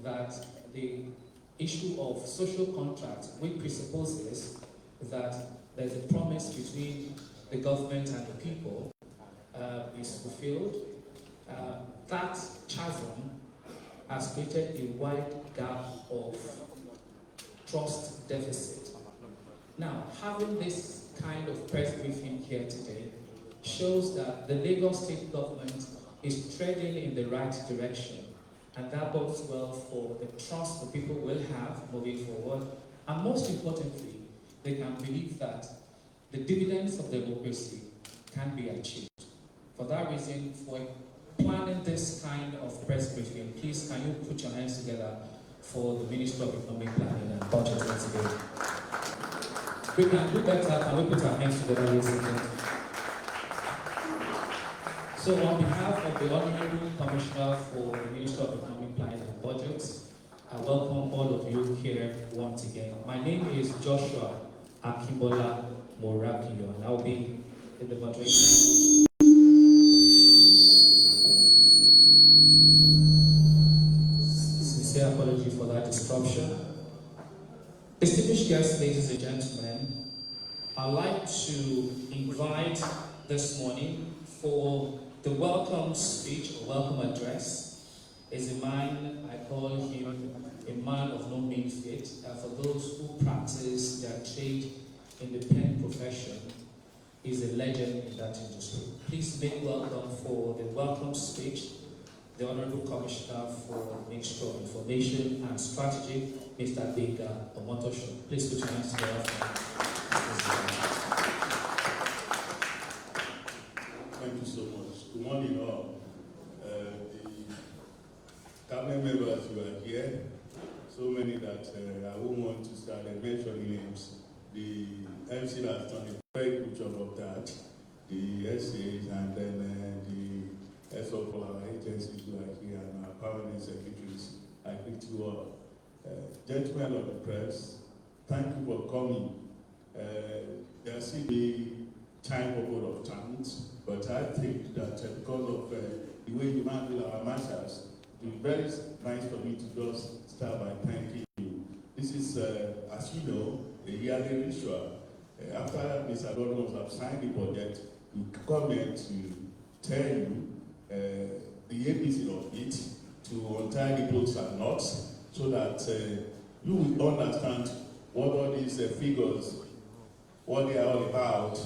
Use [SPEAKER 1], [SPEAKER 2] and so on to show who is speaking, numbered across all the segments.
[SPEAKER 1] that the issue of social contract, which presupposes that there's a promise between the government and the people, is fulfilled. That chasm has created a wide gap of trust deficit. Now, having this kind of press briefing here today shows that the Lagos state government is treading in the right direction, and that bodes well for the trust the people will have moving forward, and most importantly, they can believe that the dividends of democracy can be achieved. For that reason, for planning this kind of press briefing, please can you put your hands together for the Minister of Economic Planning and Budget once again. We can do better. Can we put our hands together, ladies and gentlemen? So on behalf of the Honorable Commissioner for the Minister of Economic Planning and Budget, I welcome all of you here once again. My name is Joshua Akibola Morakio, and I'll be in the moderation. Sincere apology for that disruption. Distinguished guests, ladies and gentlemen, I'd like to invite this morning for the welcome speech or welcome address. Is a man, I call him a man of no mean feat. For those who practice their trade in the pen profession, he's a legend in that industry. Please make welcome for the welcome speech the Honorable Commissioner for the Ministry of Information and Strategy, Mr. Bega Omotosho. Please put your hands together.
[SPEAKER 2] Thank you so much. Good morning, all. The cabinet members who are here, so many that I won't want to start mentioning names. The MC has done a very good job of that. The essays and then the SO for our agencies who are here and our permanent secretaries. I greet you all. Gentlemen of the press, thank you for coming. There seems to be time for both of times, but I think that because of the way you handle our matters, it would be very nice for me to just start by thanking you. This is, as you know, a yearly ritual. After Mr. Governor have signed the budget, we come here to tell you the ABC of it, to untie the bolts and knots, so that you will understand what all these figures, what they are all about.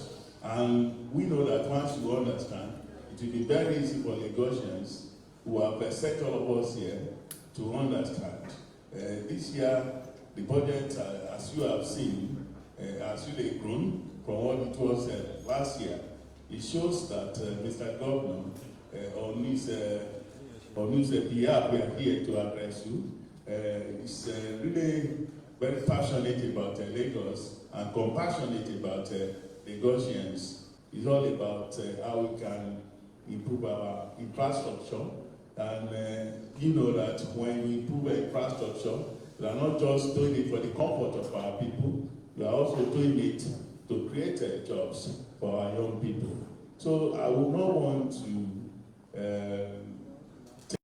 [SPEAKER 2] And we know that once you understand, it will be very easy for Lagosians who have a sector of us here to understand. This year, the budget, as you have seen, has really grown from what it was last year. It shows that Mr. Governor, on his behalf, we are here to address you. He's really very passionate about Lagos and compassionate about Lagosians. It's all about how we can improve our infrastructure. And you know that when we improve infrastructure, we are not just doing it for the comfort of our people, we are also doing it to create jobs for our young people. So I would not want to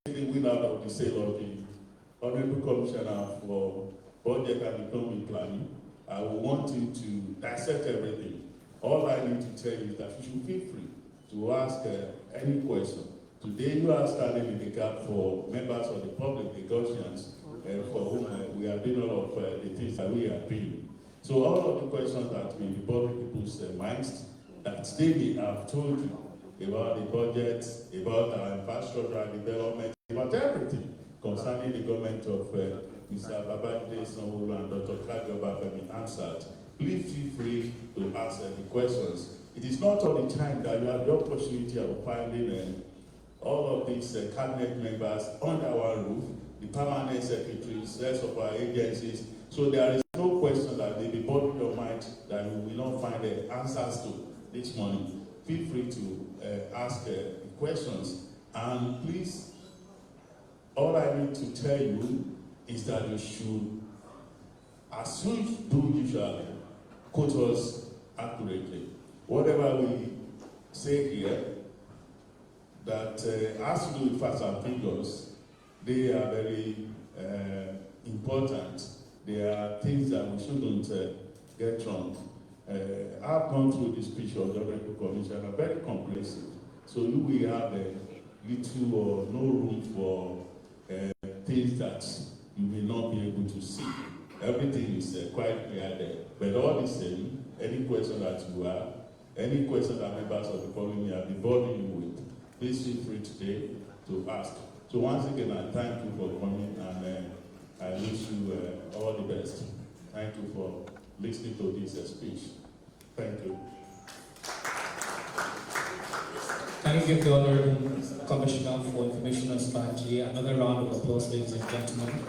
[SPEAKER 2] take the wind out of the sail of the Honorable Commissioner for Budget and Economic Planning. I will want him to dissect everything. All I need to tell you is that you should feel free to ask any question. Today you are standing in the gap for members of the public, Lagosians, for whom we are doing all of the things that we are doing. So all of the questions that will be bothering people's minds, that they may have told you about the budget, about our infrastructural development, about everything concerning the government of Mr. Babajide Sanwo-Olu and Dr. Kadi Obafemi answered. Please feel free to ask the questions. It is not all the time that you have the opportunity of finding all of these cabinet members under our roof, the permanent secretaries, rest of our agencies. So there is no question that may be bothering your mind that we will not find the answers to this morning. Feel free to ask the questions. And please, all I need to tell you is that you should, as you do usually, quote us accurately. Whatever we say here, that has to do with facts and figures, They are very important. They are things that we shouldn't get wrong. I've gone through the speech of the Honorable Commissioner, very comprehensive. So we have little or no room for things that you may not be able to see. Everything is quite clear there. But all the same, any question that you have, any question that members of the public have been bothering you with, please feel free today to ask. So once again, I thank you for coming, and I wish you all the best. Thank you for listening to this speech. Thank you.
[SPEAKER 1] Thank you, the Honorable Commissioner for Information and Strategy. Another round of applause, ladies and gentlemen.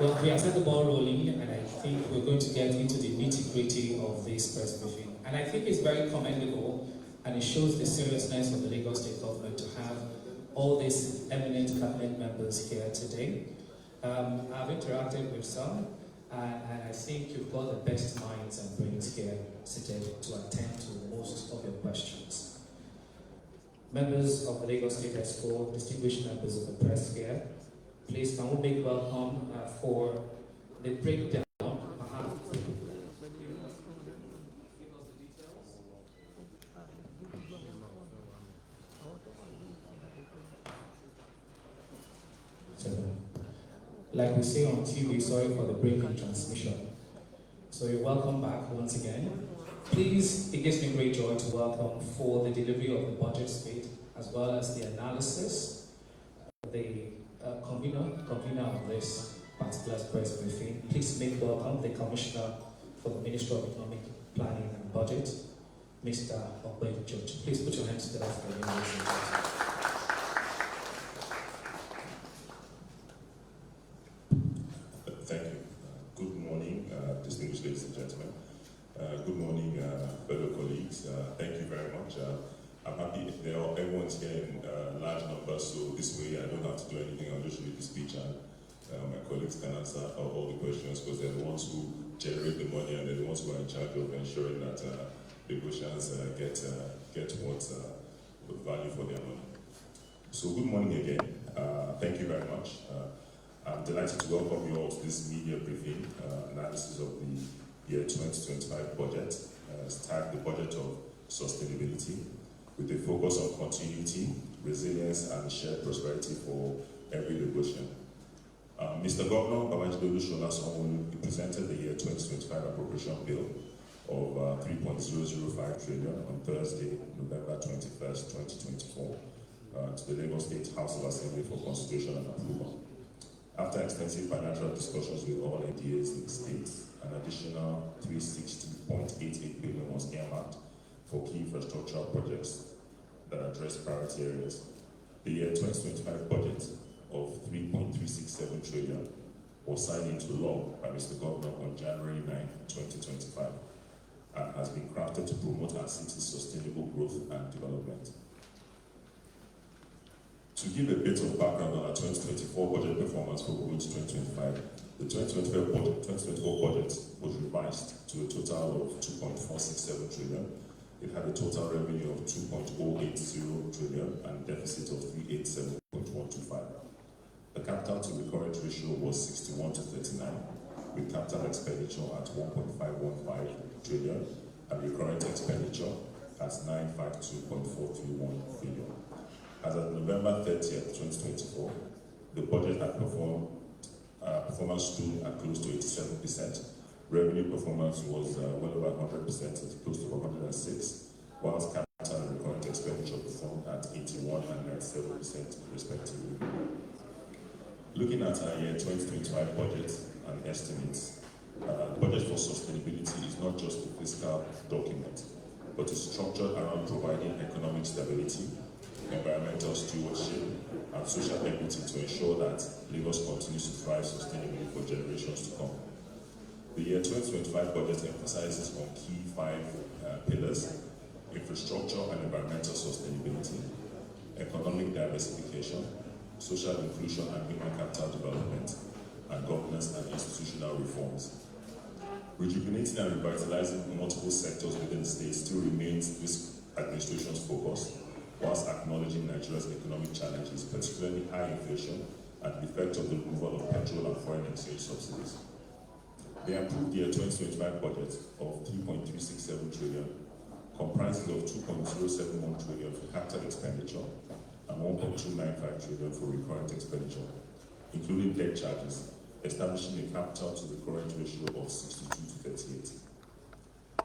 [SPEAKER 1] Well, we have set the ball rolling, and I think we're going to get into the nitty-gritty of this press briefing. And I think it's very commendable, and it shows the seriousness of the Lagos State government to have all these eminent cabinet members here today. I've interacted with some, and I think you've got the best minds and brains here seated to attend to most of your questions. Members of the Lagos State Expo, distinguished members of the press here, please can we make welcome for the breakdown. Like we say on TV, sorry for the break in transmission. So you're welcome back once again. Please, it gives me great joy to welcome for the delivery of the budget state, as well as the analysis, the convener of this particular press briefing. Please make welcome the Commissioner for the Ministry of Economic Planning and Budget, Mr. Ogbe George. Please put your hands together for the invitation.
[SPEAKER 3] Thank you. Good morning, distinguished ladies and gentlemen. Good morning, fellow colleagues. Thank you very much. I'm happy everyone's here in large numbers, so this way I don't have to do anything. I'll just read the speech, and my colleagues can answer all the questions, because they're the ones who generate the money, and they're the ones who are in charge of ensuring that Lagosians get what value for their money. So good morning again. Thank you very much. I'm delighted to welcome you all to this media briefing, analysis of the year 2025 budget, tagged the budget of sustainability, with a focus on continuity, resilience, and shared prosperity for every Lagosian. Mr. Governor Babajide Olusola presented the year 2025 appropriation bill of 3.005 trillion on Thursday, November 21st, 2024, to the Lagos State House of Assembly for consideration and approval. After extensive financial discussions with all NDAs in the state, an additional 360.88 billion was earmarked for key infrastructural projects that address priority areas. The year 2025 budget of 3.367 trillion was signed into law by Mr. Governor on January 9, 2025, and has been crafted to promote our city's sustainable growth and development. To give a bit of background on our 2024 budget performance for going to 2025, the 2024 budget was revised to a total of 2.467 trillion. It had a total revenue of 2.080 trillion and a deficit of 387.125. The capital to recurrent ratio was 61 to 39, with capital expenditure at 1.515 trillion and recurrent expenditure at 952.431 billion. As of November 30th, 2024, the budget had performance stood at close to 87%. Revenue performance was well over 100%, at close to 106%, whilst capital and recurrent expenditure performed at 81% and 97% respectively. Looking at our year 2025 budget and estimates, the budget for sustainability is not just a fiscal document, but is structured around providing economic stability, environmental stewardship, and social equity to ensure that Lagos continues to thrive sustainably for generations to come. The year 2025 budget emphasizes on key 5 pillars: infrastructure and environmental sustainability, economic diversification, social inclusion and human capital development, and governance and institutional reforms. Rejuvenating and revitalizing multiple sectors within the state still remains this administration's focus, whilst acknowledging Nigeria's economic challenges, particularly high inflation and the effect of the removal of petrol and foreign exchange subsidies. They approved the 2025 budget of 3.367 trillion, comprising of 2.071 trillion for capital expenditure and 1.295 trillion for recurrent expenditure, including debt charges, establishing a capital to the current ratio of 62 to 38.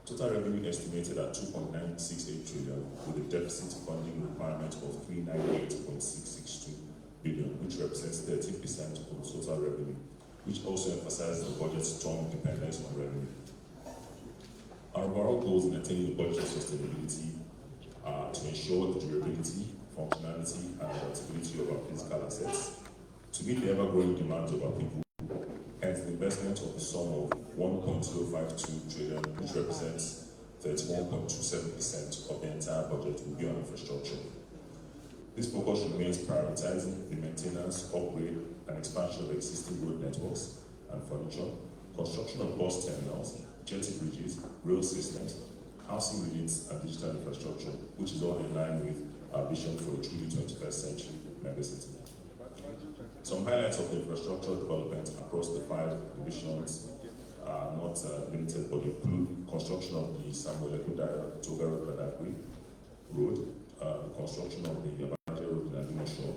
[SPEAKER 3] Total revenue estimated at 2.968 trillion, with a deficit funding requirement of 398.662 billion, which represents 13% of total revenue, which also emphasizes the budget's strong dependence on revenue. Our overall goals in attaining the budget sustainability are to ensure the durability, functionality, and adaptability of our physical assets, to meet the ever-growing demands of our people, hence the investment of the sum of 1.052 trillion, which represents 31.27% of the entire budget, will be on infrastructure. This focus remains prioritizing the maintenance, upgrade, and expansion of existing road networks and furniture, construction of bus terminals, jetty bridges, rail systems, housing units, and digital infrastructure, which is all in line with our vision for a truly 21st century megacity. Some highlights of the infrastructure development across the 5 divisions are not limited, but include construction of the Samuel Togaro Badagry Road, construction of the Abaja Road in Adimosho,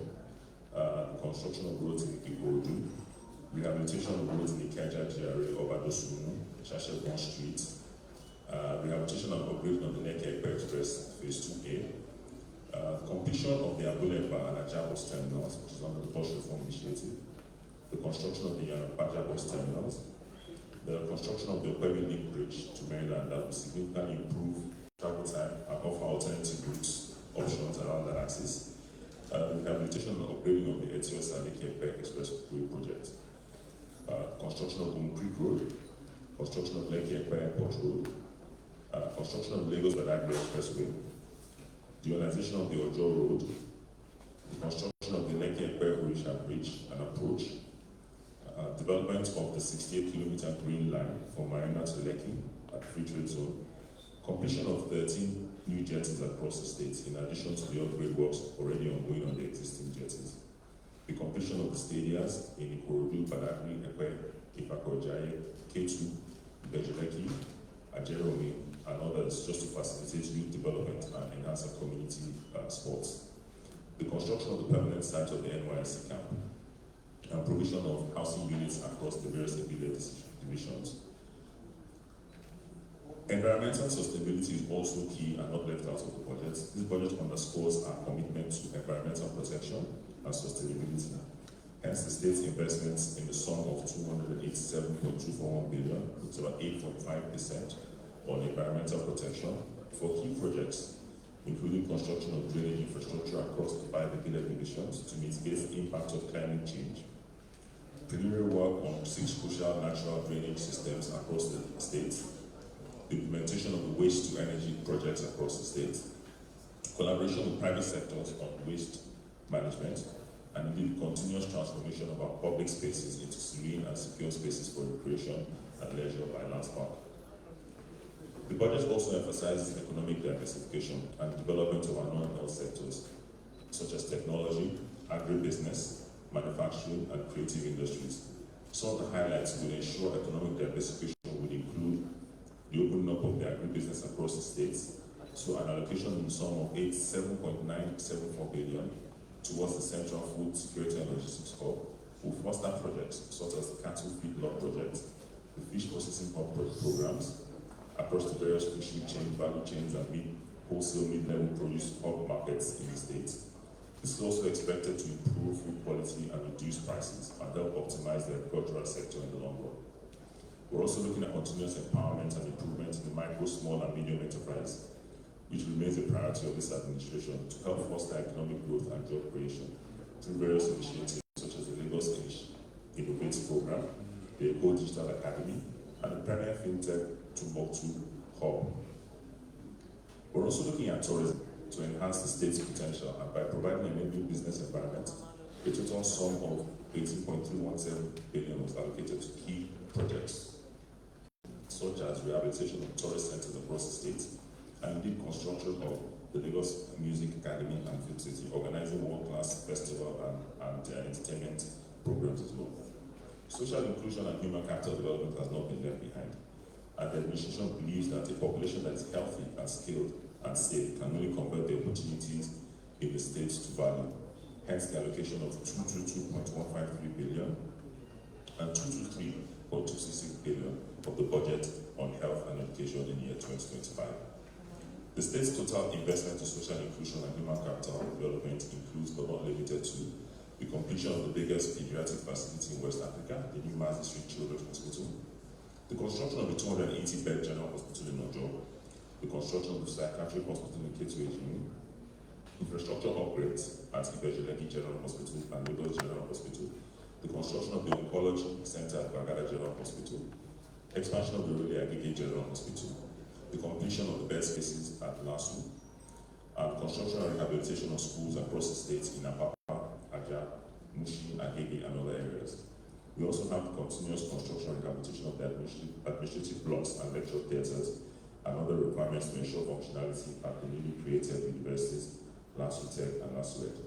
[SPEAKER 3] construction of roads in Ikorodu, rehabilitation of roads in Ikeja GRA, Obadosumu, Shashebon Street, rehabilitation and upgrading of the Nekekpe Express Phase 2A, completion of the Abuleba and Ajabos terminals, which is under the Bus Reform Initiative, the construction of the Yanapaja bus terminals, the construction of the Okwebe Link Bridge to Maryland that will significantly improve travel time and offer alternative routes options around that axis, rehabilitation and upgrading of the Etios and Nekekpe Expressway project, construction of Umu Creek Road, construction of Lekki Airport Road, construction of Lagos Badagry Expressway, the realization of the Ojo Road, the construction of the Lekki Orisha Bridge and approach, development of the 68-kilometer green line from Marina to Lekki at Free Trade Zone, completion of 13 new jetties across the state, in addition to the upgrade works already ongoing on the existing jetties, the completion of the stadias in Ikorodu, Badagry, Epe, Ifakojaye, K2, Bejuleki, Ajeromi, and others, just to facilitate youth development and enhance our community sports. The construction of the permanent site of the NYSC camp, and provision of housing units across the various divisions. Environmental sustainability is also key and not left out of the budget. This budget underscores our commitment to environmental protection and sustainability. Hence, the state's investments in the sum of 287.241 billion, which is about 8.5% on environmental protection for key projects, including construction of drainage infrastructure across the 5 divisions to mitigate the impact of climate change, preliminary work on 6 crucial natural drainage systems across the state, the implementation of the waste-to-energy projects across the state, collaboration with private sectors on waste management, and indeed continuous transformation of our public spaces into serene and secure spaces for recreation and leisure by Lands Park. The budget also emphasizes economic diversification and development of our non-health sectors, such as technology, agribusiness, manufacturing, and creative industries. Some of the highlights will ensure economic diversification would include the opening up of the agribusiness across the states, so an allocation in the sum of 7.974 billion towards the Central Food Security and Logistics Hub will foster projects such as the cattle feedlot project, the fish processing hub programs across the various fishery chain, value chains, and wholesale mid-level produce hub markets in the state. This is also expected to improve food quality and reduce prices and help optimize the agricultural sector in the long run. We're also looking at continuous empowerment and improvement in the micro, small, and medium enterprise, which remains a priority of this administration to help foster economic growth and job creation through various initiatives such as the Lagos Innovates Program, the Eco Digital Academy, and the Premier FinTech Timbuktu Hub. We're also looking at tourism to enhance the state's potential, and by providing an enabling business environment, a total sum of 18.317 billion was allocated to key projects, such as rehabilitation of tourist centers across the state, and indeed construction of the Lagos Music Academy and Film City, organizing world-class festival and entertainment programs as well. Social inclusion and human capital development has not been left behind, and the administration believes that a population that is healthy and skilled and safe can only convert the opportunities in the state to value. Hence the allocation of 222.153 billion and 223.266 billion of the budget on health and education in the year 2025. The state's total investment in social inclusion and human capital development includes, but not limited to, the completion of the biggest pediatric facility in West Africa, the new Mass District Children's Hospital, the construction of a 280-bed general hospital in Ojo, the construction of the psychiatric hospital in Ketu, infrastructure upgrades at Ibejuleki General Hospital and Lagos General Hospital, the construction of the Oncology Center at Bagada General Hospital, expansion of the Raleigh Agege General Hospital, the completion of the bed spaces at LASU, and construction and rehabilitation of schools across the state in Apapa, Aja, Mushi, Agege, and other areas. We also have continuous construction and rehabilitation of the administrative blocks and lecture theatres and other requirements to ensure functionality at the newly created universities, LASU Tech and LASU Ed.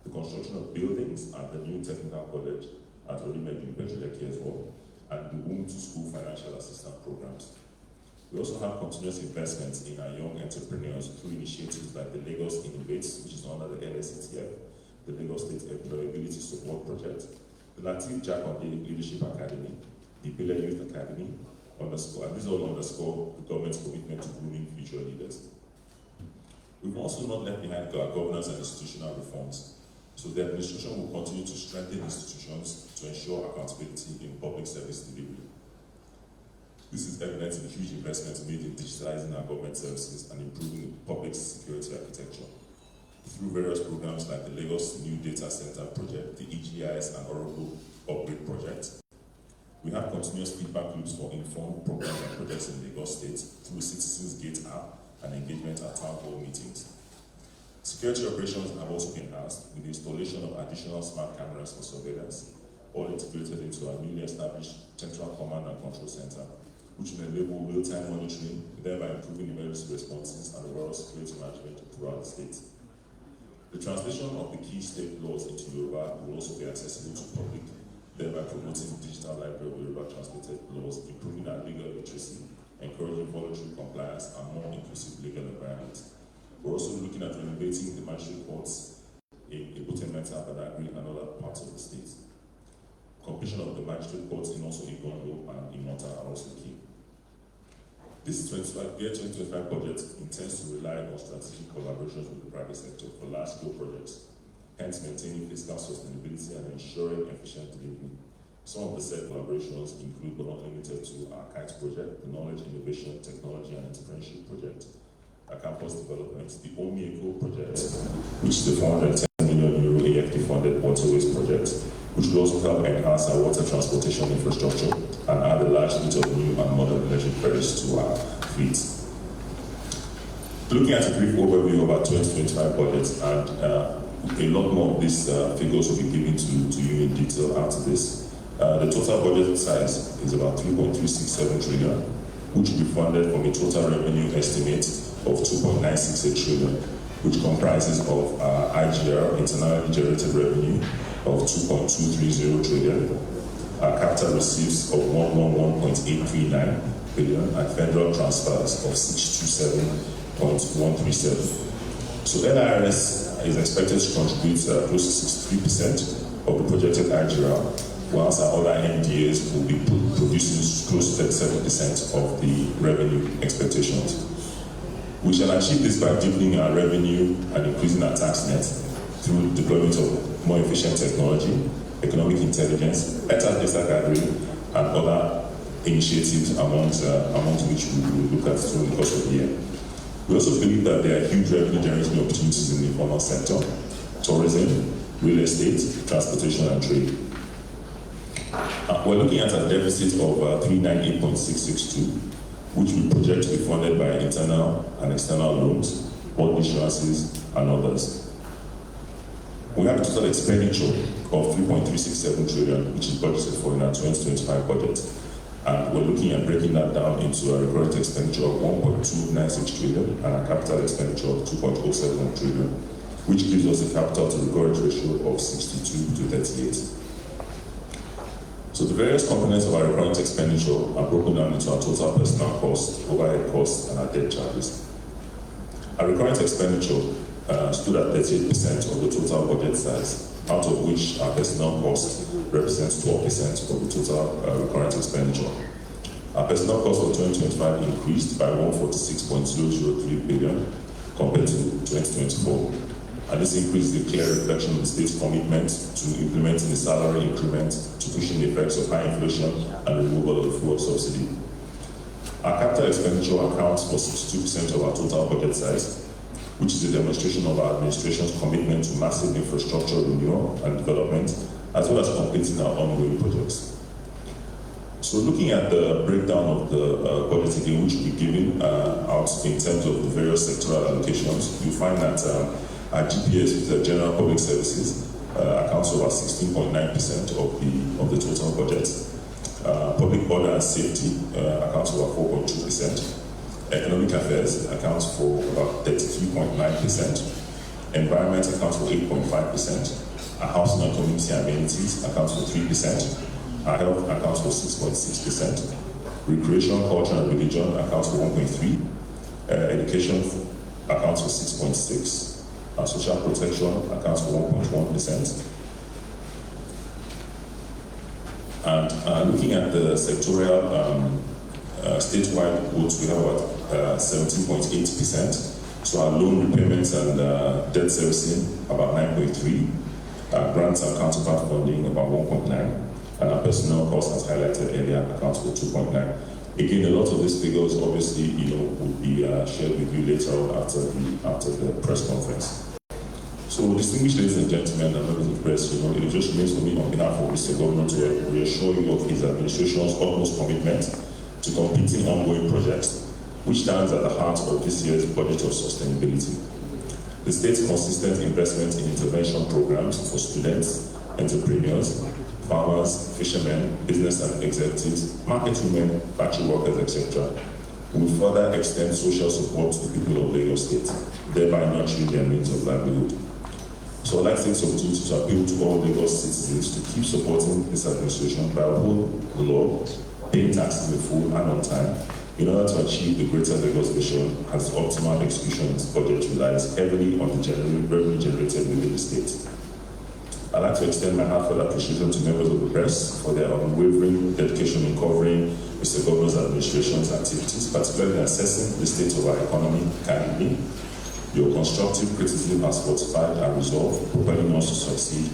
[SPEAKER 3] The construction of buildings at the new technical college at Olimed University as well, and the Womb to School financial assistance programs. We also have continuous investments in our young entrepreneurs through initiatives like the Lagos Innovates, which is under the LSETF, the Lagos State Employability Support Project, the Latif Jakonde Leadership Academy, the Billa Youth Academy, and these all underscore the government's commitment to grooming future leaders. We've also not left behind our governance and institutional reforms, so the administration will continue to strengthen institutions to ensure accountability in public service delivery. This is evident in the huge investments made in digitalizing our government services and improving public security architecture. Through various programs like the Lagos New Data Center Project, the EGIS and Oracle Upgrade Project, we have continuous feedback loops for informed programs and projects in Lagos State through Citizens Gate app and engagement at town hall meetings. Security operations have also been enhanced with the installation of additional smart cameras for surveillance, all integrated into our newly established Central Command and Control Center, which will enable real-time monitoring, thereby improving emergency responses and overall security management throughout the state. The translation of the key state laws into Yoruba will also be accessible to public, thereby promoting the digital library of Yoruba translated laws, improving our legal literacy, encouraging voluntary compliance and more inclusive legal environment. We're also looking at renovating the magistrate courts in Ibutemeta, Badagry, and other parts of the state. Completion of the magistrate courts in also Igondo and Imota are also key. This year 2025 budget intends to rely on strategic collaborations with the private sector for large-scale projects, hence maintaining fiscal sustainability and ensuring efficient delivery. Some of the said collaborations include, but not limited to, our KITE project, the Knowledge, Innovation, Technology and Entrepreneurship project, our campus development, the OMI Eco project, which is the 410 million euro AFD-funded waterways project, which will also help enhance our water transportation infrastructure and add a large fleet of new and modern electric ferries to our fleet. Looking at a brief overview of our 2025 budget, and a lot more of these figures will be given to you in detail after this. The total budget size is about 3.367 trillion, which will be funded from a total revenue estimate of 2.968 trillion, which comprises of IGR, internally generated revenue, of 2.230 trillion, capital receipts of 111.839 billion, and federal transfers of 627.137. So LIRS is expected to contribute close to 63% of the projected IGR, whilst our other MDAs will be producing close to 37% of the revenue expectations. We shall achieve this by deepening our revenue and increasing our tax net through the deployment of more efficient technology, economic intelligence, better data gathering, and other initiatives amongst which we will look at during the course of the year. We also believe that there are huge revenue generating opportunities in the informal sector: tourism, real estate, transportation, and trade. We're looking at a deficit of 398.662, which we project to be funded by internal and external loans, bond issuances, and others. We have a total expenditure of 3.367 trillion, which is budgeted for in our 2025 budget. And we're looking at breaking that down into a recurrent expenditure of 1.296 trillion and a capital expenditure of 2.07 trillion, which gives us a capital to recurrent ratio of 62 to 38. So the various components of our recurrent expenditure are broken down into our total personnel costs, overhead costs, and our debt charges. Our recurrent expenditure stood at 38% of the total budget size, out of which our personnel cost represents 12% of the total recurrent expenditure. Our personnel cost for 2025 increased by 146.003 billion compared to 2024. And this increase is a clear reflection of the state's commitment to implementing the salary increment, to pushing the effects of high inflation and removal of the fuel subsidy. Our capital expenditure accounts for 62% of our total budget size, which is a demonstration of our administration's commitment to massive infrastructure renewal and development, as well as completing our ongoing projects. So looking at the breakdown of the budget again, which we've given out in terms of the various sectoral allocations, you find that our GPS, which is General Public Services, accounts for about 16.9% of the total budget. Public order and safety accounts for about 4.2%. Economic affairs accounts for about 33.9%. Environment accounts for 8.5%. Our housing and community amenities accounts for 3%. Our health accounts for 6.6%. Recreation, culture, and religion accounts for 1.3%. Education accounts for 6.6%. Our social protection accounts for 1.1%. And looking at the sectorial statewide quotes, we have about 17.8%. So our loan repayments and debt servicing about 9.3%. Grants and counterpart funding about 1.9%. And our personnel costs, as highlighted earlier, accounts for 2.9%. Again, a lot of these figures obviously, would be shared with you later on after the press conference. So, distinguished ladies and gentlemen and members of the press, it just remains for me on behalf of Mr. Governor to reassure you of his administration's utmost commitment to completing ongoing projects, which stands at the heart of this year's budget of sustainability. The state's consistent investment in intervention programs for students, entrepreneurs, farmers, fishermen, business and executives, market women, factory workers, etc., will further extend social support to the people of Lagos State, thereby nurturing their means of livelihood. So I'd like to take this opportunity to appeal to all Lagos citizens to keep supporting this administration by upholding the law, paying taxes in full and on time, in order to achieve the greater Lagos vision, as the optimal execution of this budget relies heavily on the revenue generated within the state. I'd like to extend my heartfelt appreciation to members of the press for their unwavering dedication in covering Mr. Governor's administration's activities, particularly in assessing the state of our economy candidly. Your constructive criticism has fortified our resolve, propelling us to succeed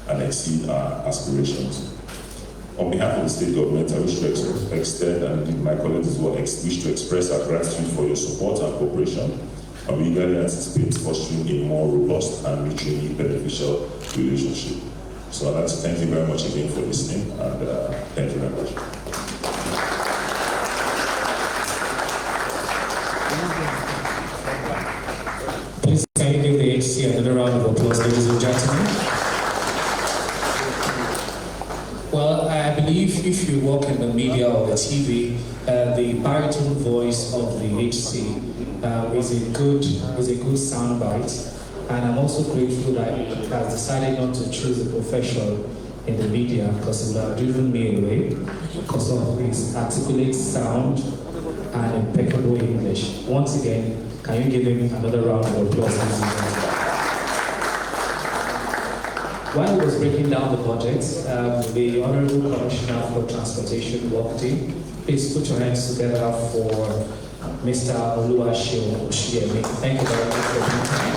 [SPEAKER 3] and exceed our aspirations. On behalf of the state government, I wish to extend, and indeed my colleagues as well, wish to express our gratitude for your support and cooperation, and we eagerly anticipate fostering a more robust and mutually beneficial relationship. So I'd like to thank you very much again for listening, and thank you very much.
[SPEAKER 1] Please can you give the HC another round of applause, ladies and gentlemen? Well, I believe if you work in the media or the TV, the baritone voice of the HC is a good soundbite, and I'm also grateful that he has decided not to choose a profession in the media because it would have driven me away because of his articulate sound and impeccable English. Once again, can you give him another round of applause? While he was breaking down the budget, the Honorable Commissioner for Transportation walked in. Please put your hands together for Mr. Oluwaseun. Thank you very much for being here.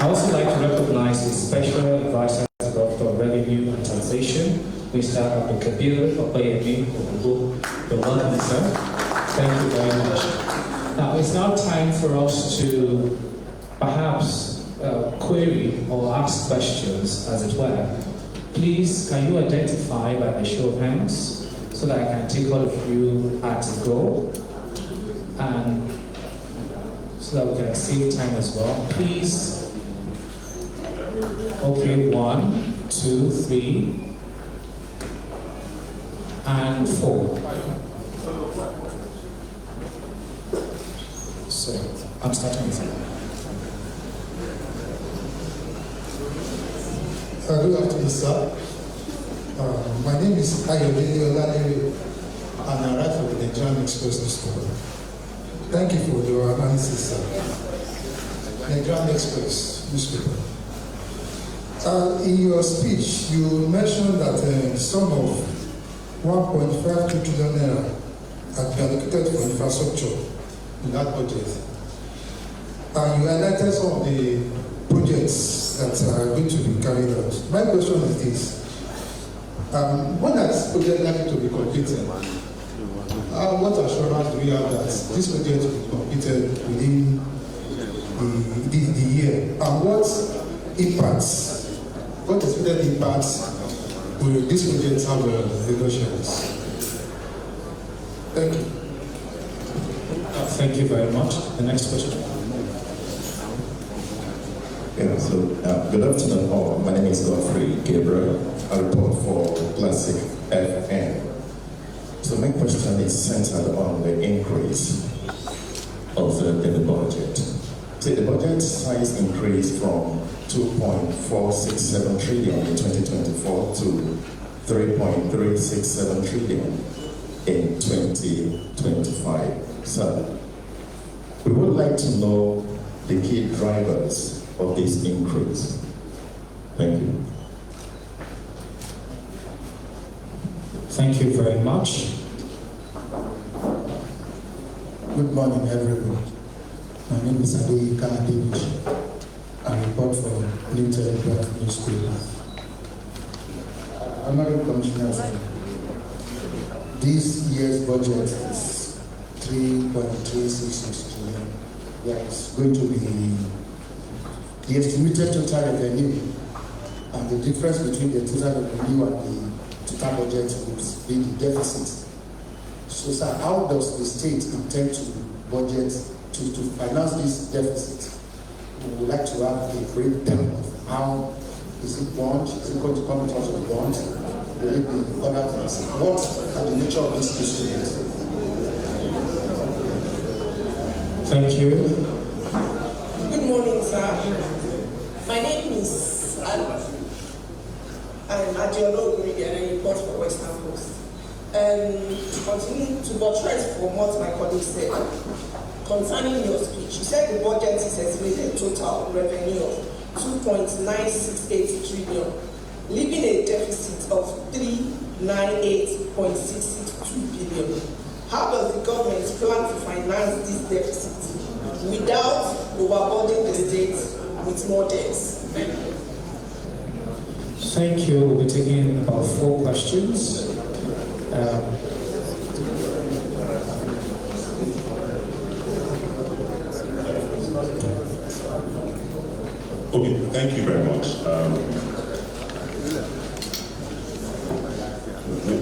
[SPEAKER 1] I also like to recognize the Special Advisor to Doctor of Revenue and Taxation, Mr. Abdulkabir Obayemi Ogunbo. You're welcome, sir. Thank you very much. Now, it's now time for us to perhaps query or ask questions, as it were. Please, can you identify by the show of hands so that I can take all of you at a go, and so that we can save time as well. Please. Okay, 1, 2, 3. and 4. So, I'm starting with you.
[SPEAKER 4] Good afternoon, sir. My name is Ayodele Olalere, and I write for the Nigerian Express newspaper. Thank you for your analysis, sir. Nigerian Express newspaper. In your speech, you mentioned that the sum of 1.52 trillion naira had been allocated for infrastructure in that budget. And you highlighted some of the projects that are going to be carried out. My question is this. When are these projects likely to be completed? What assurance do we have that this project will be completed within the year? And what impacts, what expected impacts will these projects have on negotiations? Thank you.
[SPEAKER 1] Thank you very much. The next question.
[SPEAKER 5] Yeah, so good afternoon all. My name is Godfrey Gabriel. I report for Classic FM. So my question is centered on the increase of the budget. So the budget size increased from 2.467 trillion in 2024 to 3.367 trillion in 2025. So we would like to know the key drivers of this increase. Thank you.
[SPEAKER 1] Thank you very much.
[SPEAKER 4] Good morning, everyone. My name is Adeyika David. I report from New Telegraph newspaper. Honorable Commissioner, this year's budget is 3.366 trillion. There is going to be the estimated total revenue, and the difference between the total revenue and the total budget will be the deficit. So, sir, how does the state intend to budget to finance this deficit? We would like to have a breakdown of how is it bond, is it going to come in terms of bond, will it be other things? What are the nature of this instrument?
[SPEAKER 1] Thank you.
[SPEAKER 6] Good morning, sir. My name is I'm Adiola Ogurigi, and I report for Western Post. To continue to buttress from what my colleague said, concerning your speech, you said the budget is estimated total revenue of 2.968 trillion, leaving a deficit of 398.662 billion. How does the government plan to finance this deficit without overburdening the state with more debts?
[SPEAKER 1] Thank you. We'll be taking about 4 questions.
[SPEAKER 3] Okay, thank you very much.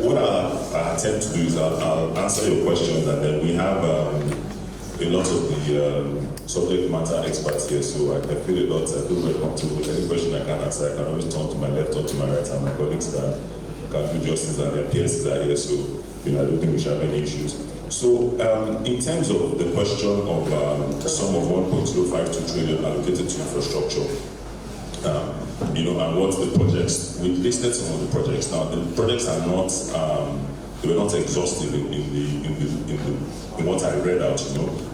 [SPEAKER 3] What I'll attempt to do is I'll answer your questions, and then we have a lot of the subject matter experts here, so I feel very comfortable with any question I can answer. I can always turn to my left or to my right, and my colleagues can do justice, and their peers are here, so I don't think we should have any issues. So, in terms of the question of the sum of 1.052 trillion allocated to infrastructure, and what the projects, we listed some of the projects. Now, the projects are not, they were not exhaustive in what I read out,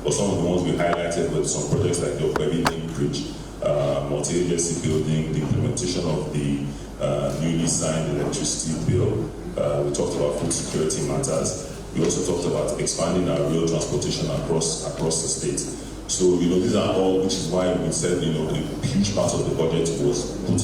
[SPEAKER 3] but some of the ones we highlighted were some projects like the Okwemi Link Bridge, multi-agency building, the implementation of the newly signed electricity bill. We talked about food security matters. We also talked about expanding our rail transportation across the state. So, these are all, which is why we said, a huge part of the budget was put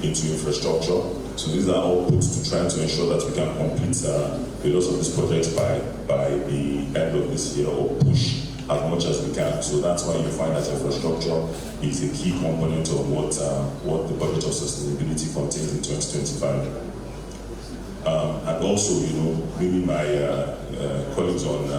[SPEAKER 3] into infrastructure. So these are all put to try to ensure that we can complete a lot of these projects by the end of this year, or push as much as we can. So that's why you find that infrastructure is a key component of what the budget of sustainability contains in 2025. And also, maybe my colleagues on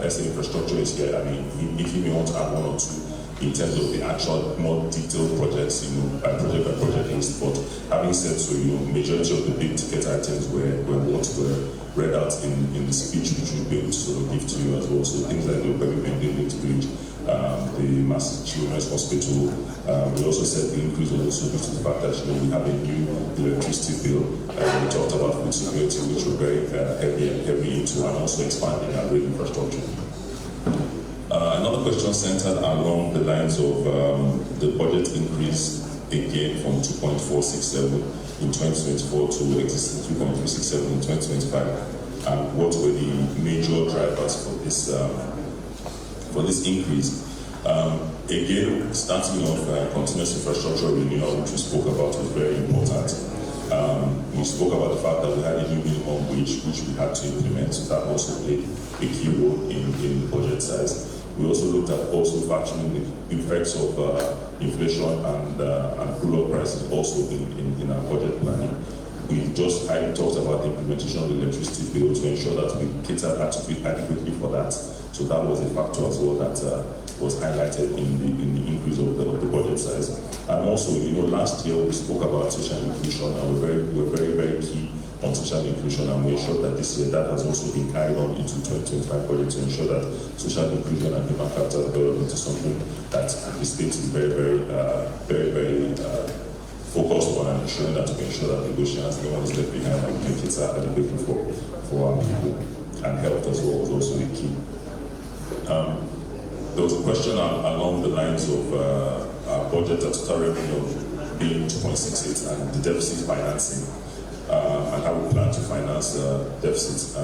[SPEAKER 3] SA infrastructure is here. I mean, if he may want to add one or two. in terms of the actual more detailed projects, by project list. But having said so, majority of the big ticket items were what were read out in the speech, which we'll be able to sort of give to you as well. So things like the Open Building Bridge, the Massive Children's Hospital. We also said the increase was also due to the fact that we have a new electricity bill. We talked about food security, which we're very heavy into, and also expanding our rail infrastructure. Another question centered along the lines of the budget increase again from 2.467 in 2024 to existing 3.367 in 2025, and what were the major drivers for this increase. Again, starting off, continuous infrastructure renewal, which we spoke about, was very important. We spoke about the fact that we had a new minimum wage, which we had to implement, so that also played a key role in the budget size. We also looked at factoring the effects of inflation and crude oil prices also in our budget planning. We just talked about the implementation of the electricity bill to ensure that we cater adequately for that. So that was a factor as well that was highlighted in the increase of the budget size. And also, last year we spoke about social inclusion, and we're very key on social inclusion, and we ensured that this year that has also been carried on into 2025 budget to ensure that social inclusion and human capital development is something that the state is very focused on, and ensuring that we ensure that negotiations, no one is left behind, and we can cater adequately for our people. And health as well was also the key. There was a question along the lines of our budget at total revenue being 2.68 and the deficit financing. And how we plan to finance deficits.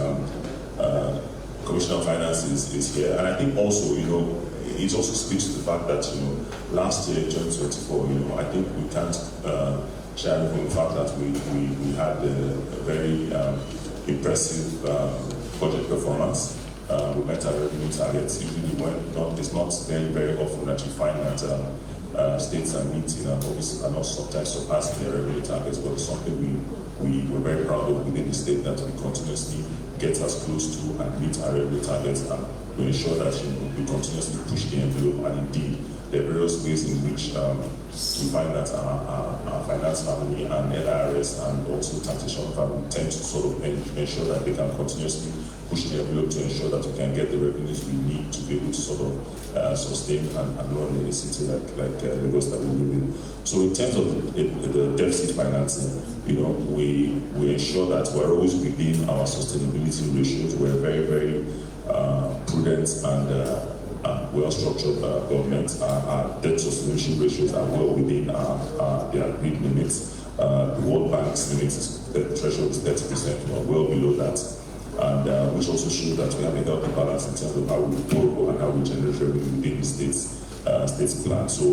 [SPEAKER 3] Commissioner of Finance is here, and I think also, it also speaks to the fact that last year, 2024, I think we can't shy away from the fact that we had a very impressive budget performance. We met our revenue targets. Usually, it's not very often that you find that states are meeting and obviously are not sometimes surpassing their revenue targets, but it's something we're very proud of within the state, that we continuously get as close to and meet our revenue targets, and we ensure that we continuously push the envelope. And indeed, there are various ways in which we find that our finance family and LRS and also taxation family tend to sort of ensure that they can continuously push the envelope to ensure that we can get the revenues we need to be able to sort of sustain and run in a city like Lagos that we live in. So in terms of the deficit financing, we ensure that we're always within our sustainability ratios. We're very prudent and well-structured government. Our debt sustaining ratios are well within their agreed limits. The World Bank's limits, the threshold is 30%, well below that. And which also shows that we have a healthy balance in terms of how we borrow and how we generate revenue within the state's plan. So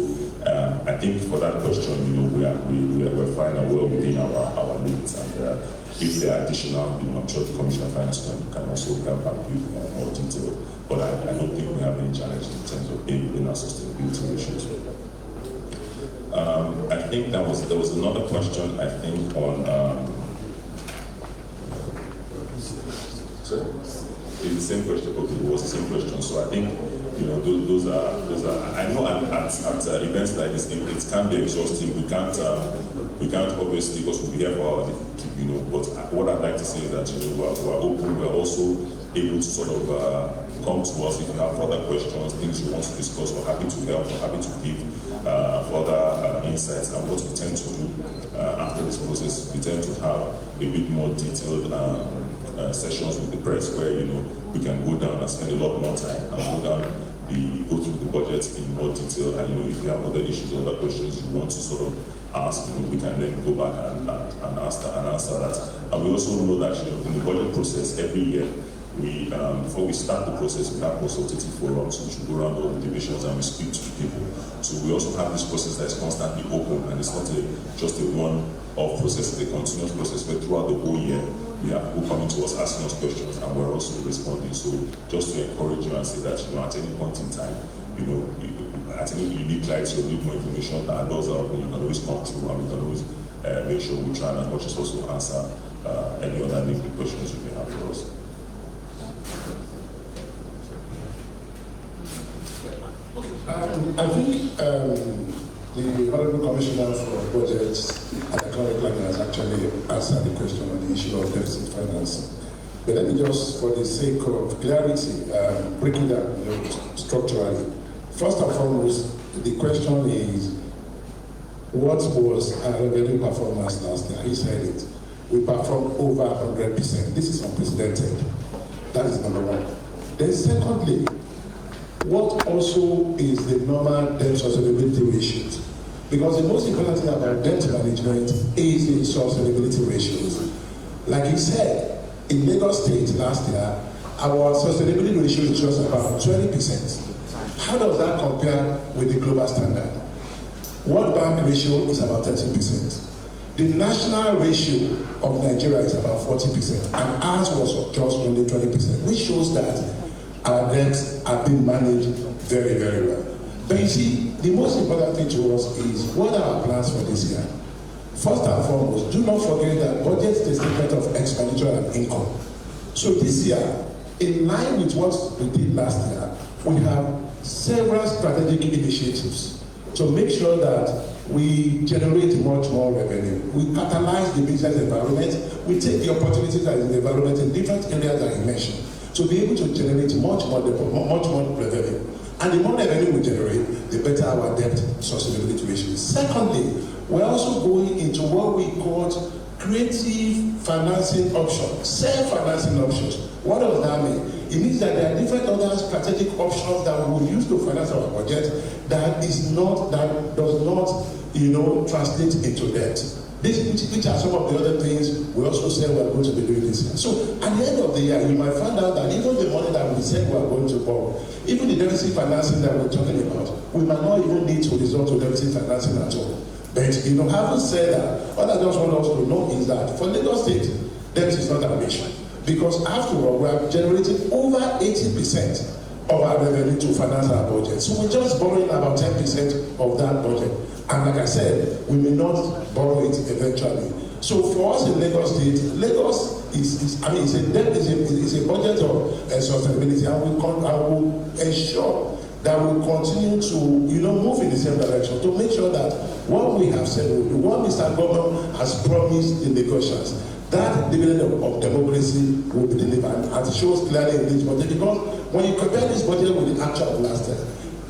[SPEAKER 3] I think for that question, we're fine and well within our limits. And if there are additional, I'm sure the Commissioner of Finance can also help out with more detail. But I don't think we have any challenge in terms of in our sustainability ratios. I think there was another question, I think, on it's the same question. Okay, it was the same question. So I think those are. I know at events like this, it can be exhausting. We can't obviously, because we'll be here for hours. But what I'd like to say is that we're open. We're also able to sort of come to us if you have further questions, things you want to discuss. We're happy to help. We're happy to give further insights. And what we tend to do after this process, we tend to have a bit more detailed sessions with the press where we can go down and spend a lot more time and go through the budget in more detail. And if you have other issues or other questions you want to sort of ask, we can then go back and answer that. And we also know that in the budget process every year, before we start the process, we have consultative forums, which we go around all the divisions and we speak to the people. So we also have this process that is constantly open, and it's not just a one-off process, it's a continuous process where throughout the whole year we have people coming to us asking us questions, and we're also responding. So just to encourage you and say that at any point in time, at any unique light, you need more information, our doors are open, you can always come through, and we can always make sure we try and as much as possible answer any other lingering questions you may have for us.
[SPEAKER 7] I think the Honorable Commissioner for Budgets and Economic Planning has actually answered the question on the issue of deficit financing. But let me just, for the sake of clarity, break it down structurally. First and foremost, the question is, what was our revenue performance last year? He said it. We performed over 100%. This is unprecedented. That is number one. Then secondly, what also is the normal debt sustainability ratios? Because the most important thing about debt management is the sustainability ratios. Like he said, in Lagos State last year, our sustainability ratio is just about 20%. How does that compare with the global standard? World Bank ratio is about 13%. The national ratio of Nigeria is about 40%, and ours was just only 20%, which shows that our debts are being managed very, very well. But you see, the most important thing to us is, what are our plans for this year? First and foremost, do not forget that budget is a statement of expenditure and income. So this year, in line with what we did last year, we have several strategic initiatives to make sure that we generate much more revenue. We catalyze the business environment. We take the opportunities that is in the environment in different areas that I mentioned to be able to generate much more revenue. And the more revenue we generate, the better our debt sustainability ratio is. Secondly, we're also going into what we call creative financing options, self-financing options. What does that mean? It means that there are different other strategic options that we will use to finance our budget that does not, translate into debt. Which are some of the other things we also said we are going to be doing this year. So at the end of the year, you might find out that even the money that we said we are going to borrow, even the deficit financing that we're talking about, we might not even need to resort to deficit financing at all. But having said that, what I just want us to know is that for Lagos State, debt is not an issue. Because after all, we are generating over 80% of our revenue to finance our budget. So we're just borrowing about 10% of that budget. And like I said, we may not borrow it eventually. So for us in Lagos State, Lagos is a budget of sustainability, and we will ensure that we continue to move in the same direction to make sure that what we have said, what Mr. Governor has promised in the negotiations, that dividend of democracy will be delivered, and it shows clearly in this budget. Because when you compare this budget with the actual of last year,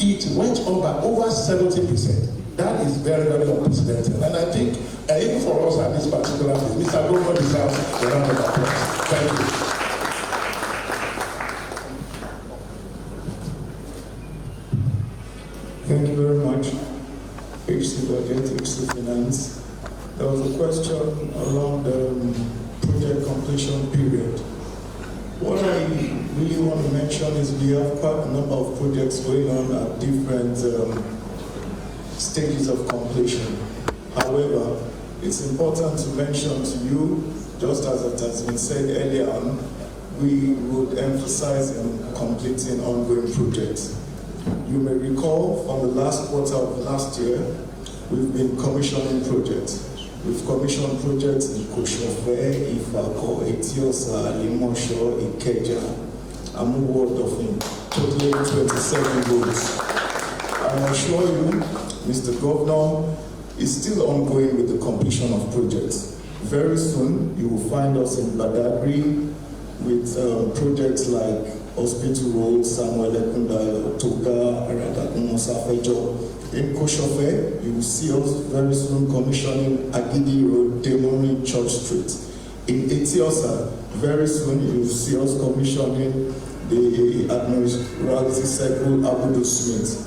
[SPEAKER 7] it went up by over 70%. That is very, very unprecedented. And I think even for us at this particular place, Mr. Governor deserves a round of applause. Thank you.
[SPEAKER 4] Thank you very much. HC Budget, HC Finance. There was a question around the project completion period. What I really want to mention is we have quite a number of projects going on at different stages of completion. However, it's important to mention to you, just as it has been said earlier on, we would emphasize in completing ongoing projects. You may recall from the last quarter of last year, we've been commissioning projects. We've commissioned projects in Koshofe, Ifako, Etiosa, Limosho, Ikeja, Amuwo, Dofin, totaling 27 roads. I assure you, Mr. Governor is still ongoing with the completion of projects. Very soon, you will find us in Badagry with projects like Hospital Road, Samuel Ekunda, Toga, Aradakun, Musafejo. In Koshofe, you will see us very soon commissioning Agidi Road, Demoni, Church Street. In Etiosa, very soon you will see us commissioning the Administrative Circle, Abudu Smith.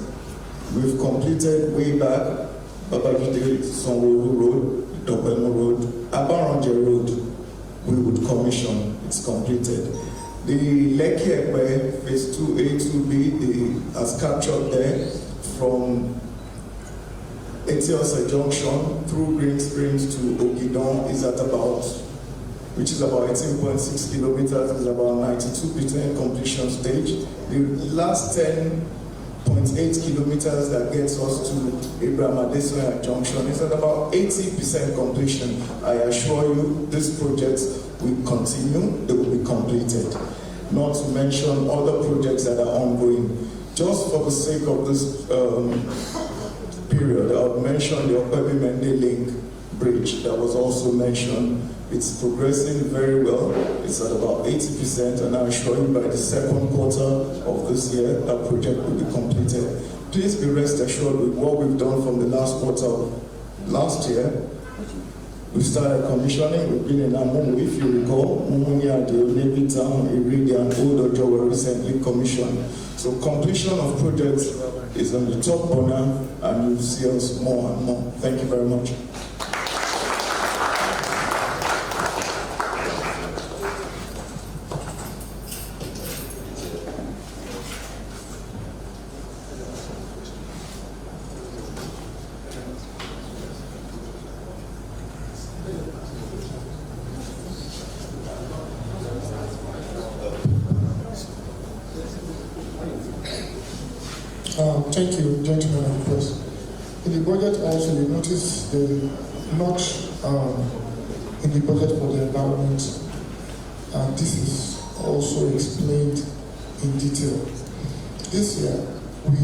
[SPEAKER 4] We've completed way back Babajide Sanwo Road, Dobemo Road, Abaranje Road. We would commission, it's completed. The Lekki Ekpe Phase 2A, 2B, has captured there from Etiosa Junction through Green Springs to Ogidon is at about, which is about 18.6 kilometers, is about 92% completion stage. The last 10.8 kilometers that gets us to Abraham Adesoya Junction is at about 80% completion. I assure you, these projects will continue, they will be completed. Not to mention other projects that are ongoing.
[SPEAKER 5] just for the sake of this period, I would mention the Okpebimende Link Bridge that was also mentioned. It's progressing very well. It's at about 80%, and I'm sure by the second quarter of this year, that project will be completed. Please be rest assured with what we've done from the last quarter of last year. We started commissioning. We've been in Amumu, if you recall. Mumunia, the Navy Town, Iridi, and Old Ojo were recently commissioned. So completion of projects is on the top burner, and you'll see us more and more. Thank you very much.
[SPEAKER 4] Thank you, gentlemen of the press. In the budget also, you notice the notch in the budget for the environment, and this is also explained in detail. This year, we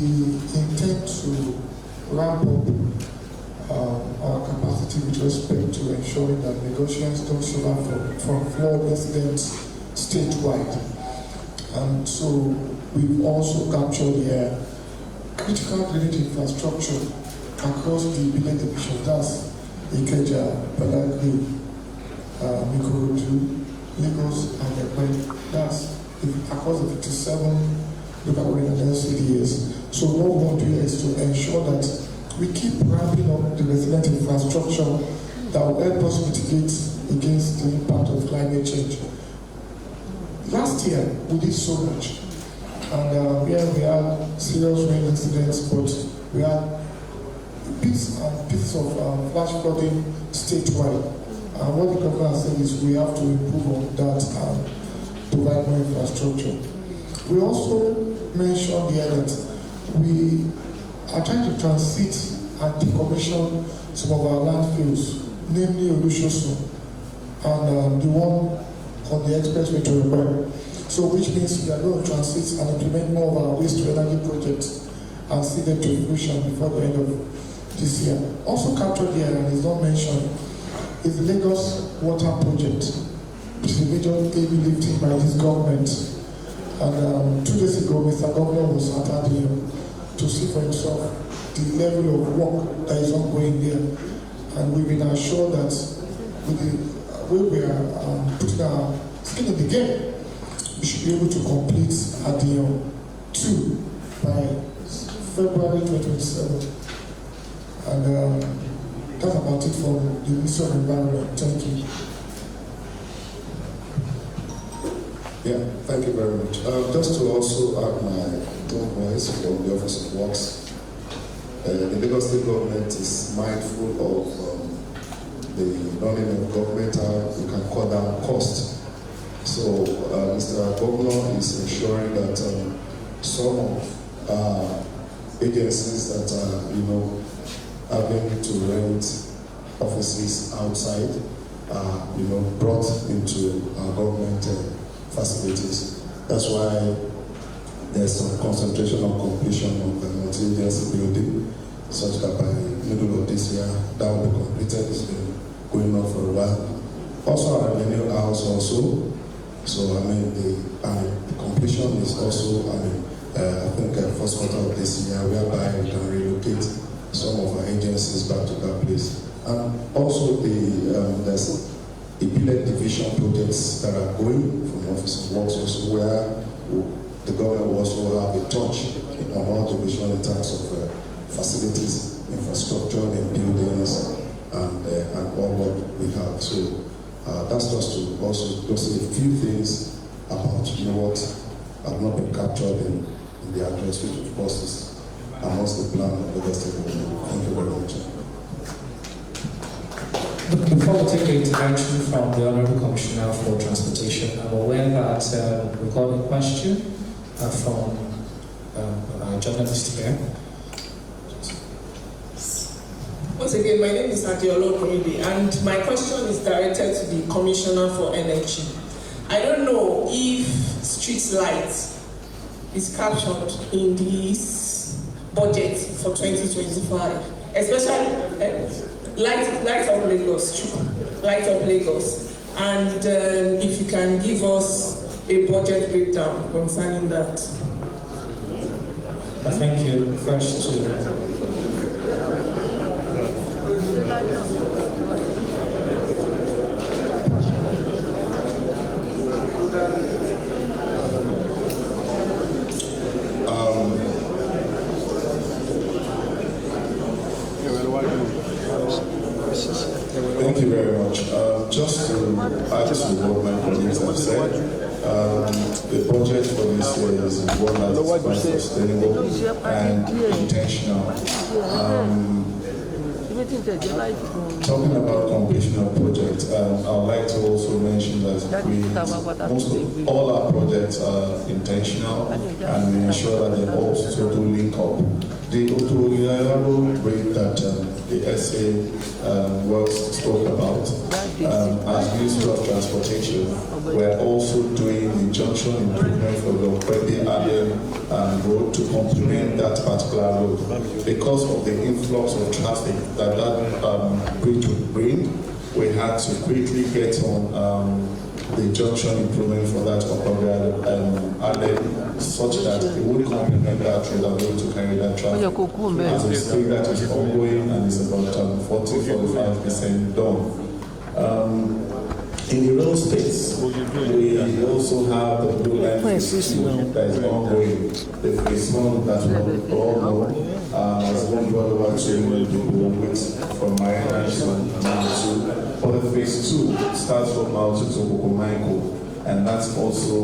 [SPEAKER 4] intend to ramp up our capacity with respect to ensuring that negotiations don't suffer from flood incidents statewide. And so we've also captured here critical drainage infrastructure across the Benin division. That's Ikeja, Badagry, Ikorodu, Lagos, and Ekpe. That's across the 57 local government LCDs. So what we want to do is to ensure that we keep ramping up the resilient infrastructure that will help us mitigate against the impact of climate change. Last year, we did so much. And we had serious rain incidents, but we had bits and pieces of flash flooding statewide. And what the governor has said is we have to improve on that and provide more infrastructure. We also mentioned here that we are trying to transit and decommission some of our landfills, namely Olushosu and the one on the expressway to Ekpe. So which means we are going to transit and implement more of our waste-to-energy projects and see them to fruition before the end of this year. Also captured here, and is not mentioned, is the Lagos Water Project, which is a major heavy lifting by this government. And 2 days ago, Mr. Governor was at ADM to see for himself the level of work that is ongoing there. And we've been assured that with the way we are putting our skin in the game, we should be able to complete ADM 2 by February 2027. And that's about it for the Ministry of Environment. Thank you.
[SPEAKER 7] Yeah, thank you very much. Just to also add my own voice from the Office of Works, the Lagos State government is mindful of the running of government, how you can cut down cost. So Mr. Governor is ensuring that some of agencies that are having to rent offices outside are brought into our government facilities. That's why there's some concentration on completion of the multi-agency building, such that by middle of this year that will be completed. It's been going on for a while. Also our revenue house also. So the completion is also I think first quarter of this year, whereby we can relocate some of our agencies back to that place. And also there's Ipile division projects that are going from Office of Works also, where the government will also have a touch on all division in terms of facilities, infrastructure, and buildings, and all what we have. So that's just to also say a few things about what have not been captured in the address, which of course is amongst the plan of the state government. Thank you very much.
[SPEAKER 1] Before we take the intervention from the Honourable Commissioner for Transportation, I'm aware that we got a question from a journalist here.
[SPEAKER 6] Once again, my name is Adeolo Korede, and my question is directed to the Commissioner for Energy. I don't know if street lights is captured in this budget for 2025, especially Light Up Lagos. And if you can give us a budget breakdown concerning that.
[SPEAKER 1] Thank you. First to
[SPEAKER 5] Thank you very much. Just to add to what my colleagues have said, the budget for this year is one that is quite sustainable and intentional. Talking about completion of projects, I would like to also mention that most of all our projects are intentional and we ensure that they also do link up. The reliable rate that the SA spoke about, as Minister of Transportation, we're also doing the junction improvement for the Okwede Aden road to complement that particular road. Because of the influx of traffic that bridge would bring, we had to quickly get on the junction improvement for that Okwede Aden, such that it would complement that road and be able to carry that traffic. As we speak, that is ongoing and is about 40-45% done. In the rail space, we also have the blue line phase 2 that is ongoing. The phase 1 that we all know has one all over 2 million people wait from Marina to Mautu. But the phase 2 starts from Mautu to Bukumaiko, and that's also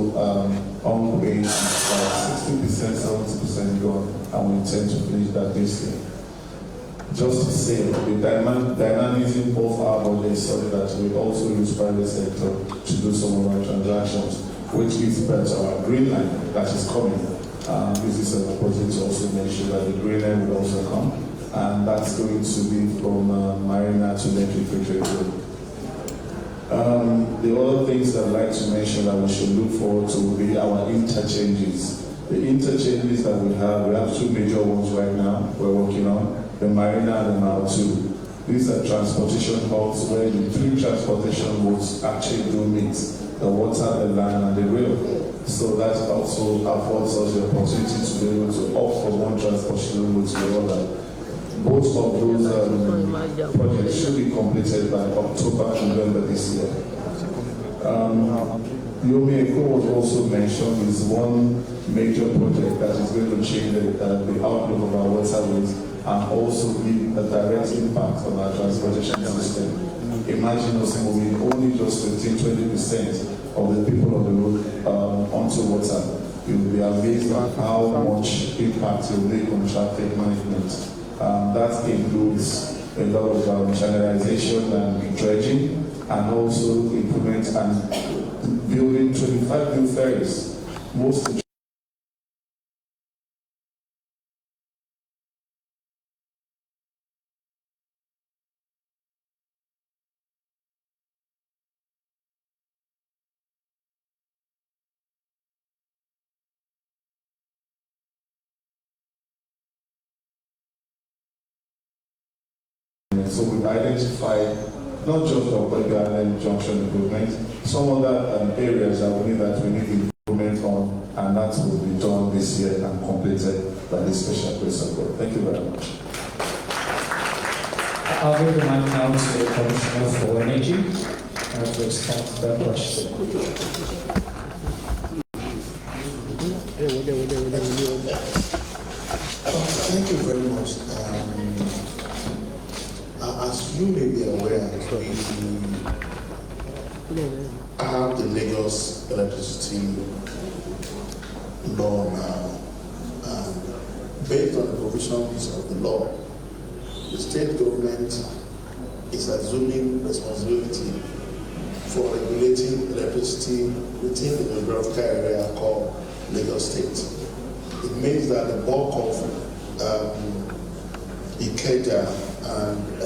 [SPEAKER 5] ongoing. It's about 60%, 70% gone, and we intend to finish that this year. Just to say, the dynamism of our budget is such that we also use private sector to do some of our transactions, which gives birth to our green line that is coming. This is an opportunity to also make sure that the green line will also come, and that's going to be from Marina to Lekki Free Road. The other things I'd like to mention that we should look forward to will be our interchanges. The interchanges that we have 2 major ones right now we're working on. The Marina and the Mautu. These are transportation hubs where the 3 transportation modes actually do meet: the water, the land, and the rail. So that also affords us the opportunity to be able to opt for one transportation mode to the other. Both of those projects should be completed by October, November this year. Yomieko was also mentioned is one major project that is going to change the outlook of our waterways and also give a direct impact on our transportation system. Imagine us moving only just 15-20% of the people on the road onto water. You will be amazed at how much impact it will make on traffic management. That includes a lot of channelization and dredging, and also improvement and building 25 new ferries. Most so we've identified not just the Okwede Aden junction improvement, some other areas that we need improvement on, and that will be done this year and completed by this special grace of God. Thank you very much.
[SPEAKER 1] I'll give the mic now to the Commissioner for Energy to respond to that question.
[SPEAKER 4] Thank you very much. As you may be aware, we have the Lagos electricity law now, and based on the provisions of the law, the state government is assuming responsibility for regulating electricity within the geographical area called Lagos State. It means that the bulk of Ikeja and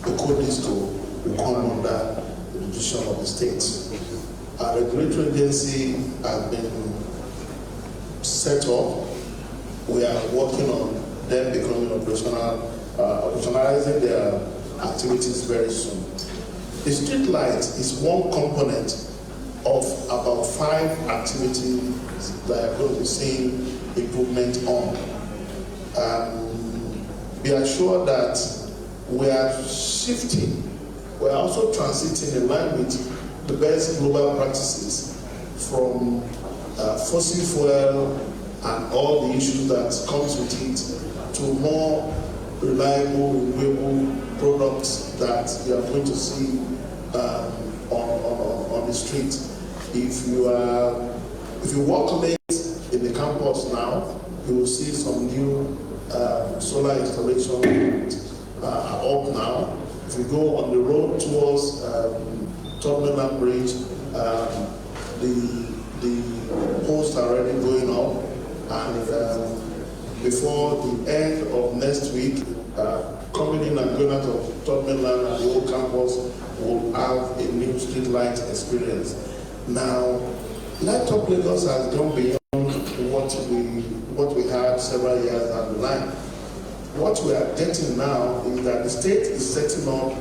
[SPEAKER 4] the Kodisto will come under the jurisdiction of the state. Our regulatory agency has been
[SPEAKER 7] set up. We are working on them becoming operationalizing their activities very soon. The street light is one component of about 5 activities that are going to be seeing improvement on. Be assured that we are shifting, we are also transiting in line with the best global practices from fossil fuel and all the issues that comes with it to more reliable, renewable products that you are going to see on the street. If you walk late in the campus now, you will see some new solar installations are up now. If you go on the road towards Tottenham Bridge, the posts are already going up, and before the end of next week, coming in and going out of Tottenham and the old campus will have a new street light experience. Now, Light Up Lagos has gone beyond what we had several years down the line. What we are getting now is that the state is setting up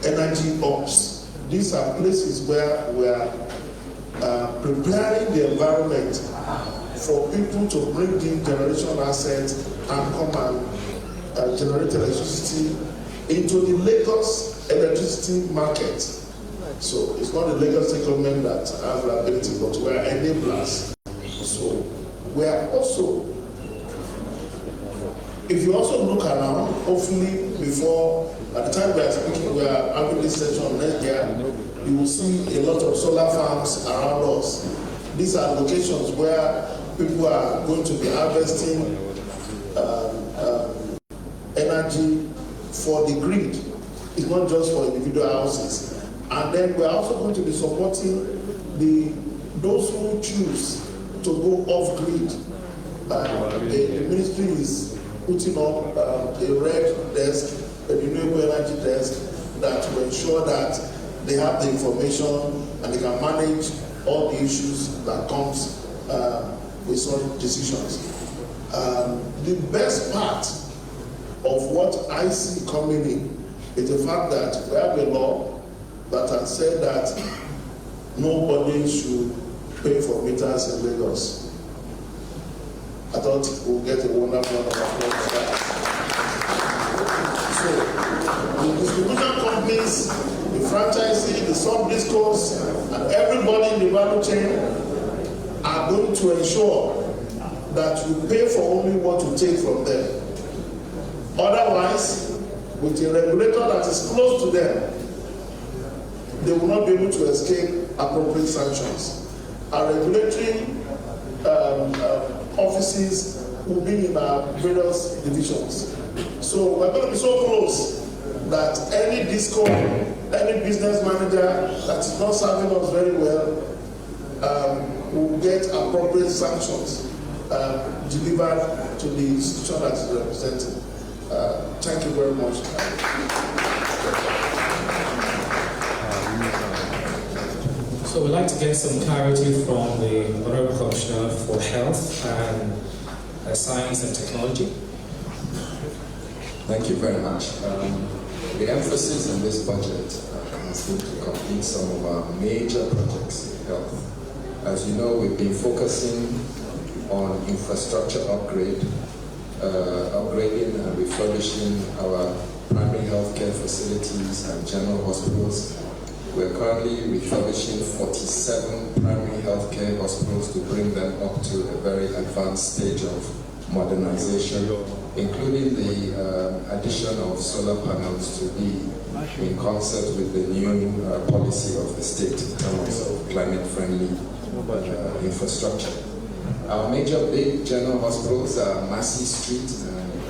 [SPEAKER 7] energy hubs. These are places where we are preparing the environment for people to bring in generation assets and come and generate electricity into the Lagos electricity market. So it's not the Lagos government that has the ability, but we are enablers. So we are also, if you also look around, hopefully before, at the time we are speaking, we are having this session next year, you will see a lot of solar farms around us. These are locations where people are going to be harvesting energy for the grid. It's not just for individual houses. And then we're also going to be supporting those who choose to go off grid. The ministry is putting up a red desk, a renewable energy desk, that will ensure that they have the information and they can manage all the issues that comes with such decisions. The best part of what I see coming in is the fact that we have a law that has said that nobody should pay for meters in Lagos. I thought we'll get a wonderful round of applause for that. So, the distribution companies, the franchisee, the sub-discos, and everybody in the value chain are going to ensure that you pay for only what you take from them. Otherwise, with a regulator that is close to them, they will not be able to escape appropriate sanctions. Our regulatory offices will be in our various divisions. So we're going to be so close that any disco, any business manager that is not serving us very well will get appropriate sanctions delivered to the institution that is represented. Thank you very much.
[SPEAKER 1] So we'd like to get some clarity from the Honorable Commissioner for Health and Science and Technology.
[SPEAKER 8] Thank you very much. The emphasis in this budget has been to complete some of our major projects in health. As you know, we've been focusing on infrastructure upgrading and refurbishing our primary healthcare facilities and general hospitals. We're currently refurbishing 47 primary healthcare hospitals to bring them up to a very advanced stage of modernization, including the addition of solar panels to be in concert with the new policy of the state in terms of climate-friendly infrastructure. Our major big general hospitals are Massey Street.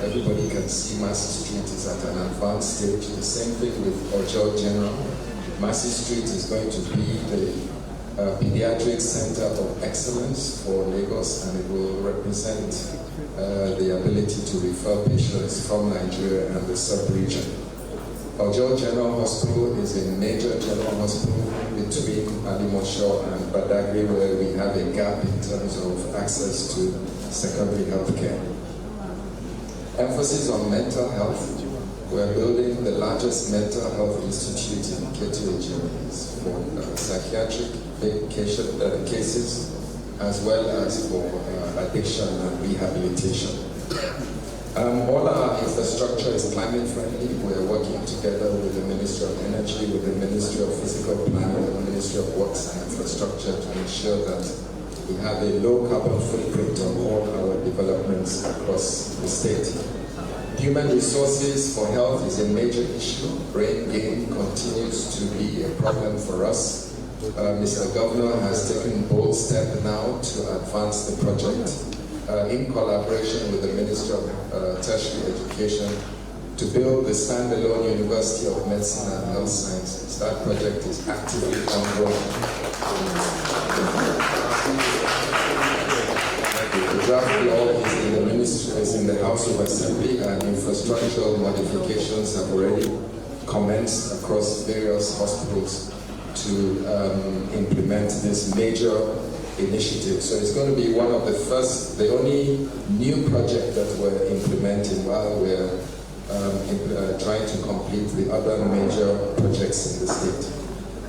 [SPEAKER 8] Everybody can see Massey Street is at an advanced stage. The same thing with Ojo General. Massey Street is going to be the pediatric center of excellence for Lagos, and it will represent the ability to refer patients from Nigeria and the sub-region. Ojo General Hospital is a major general hospital between Alimosho and Badagry, where we have a gap in terms of access to secondary health care. Emphasis on mental health. We're building the largest mental health institute in KTH for psychiatric cases, as well as for addiction and rehabilitation. All our infrastructure is climate friendly. We're working together with the Ministry of Energy, with the Ministry of Physical Planning, and the Ministry of Works and Infrastructure to ensure that we have a low carbon footprint on all our developments across the state. Human resources for health is a major issue. Brain gain continues to be a problem for us. Mr. Governor has taken bold steps now to advance the project in collaboration with the Ministry of Tertiary Education to build the standalone University of Medicine and Health Sciences. That project is actively ongoing. The draft law is in the Ministry, is in the House of Assembly, and infrastructural modifications have already commenced across various hospitals to implement this major initiative. So it's going to be one of the first, the only new project that we're implementing while we're trying to complete the other major projects in the state.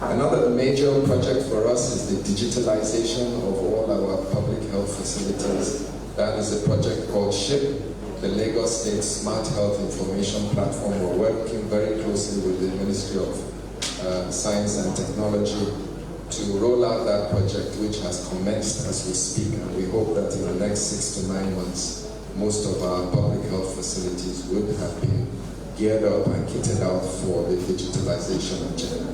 [SPEAKER 8] Another major project for us is the digitalization of all our public health facilities. That is a project called SHIP, the Lagos State Smart Health Information Platform. We're working very closely with the Ministry of Science and Technology to roll out that project, which has commenced as we speak, and we hope that in the next 6 to 9 months, most of our public health facilities would have been geared up and kitted out for the digitalization agenda.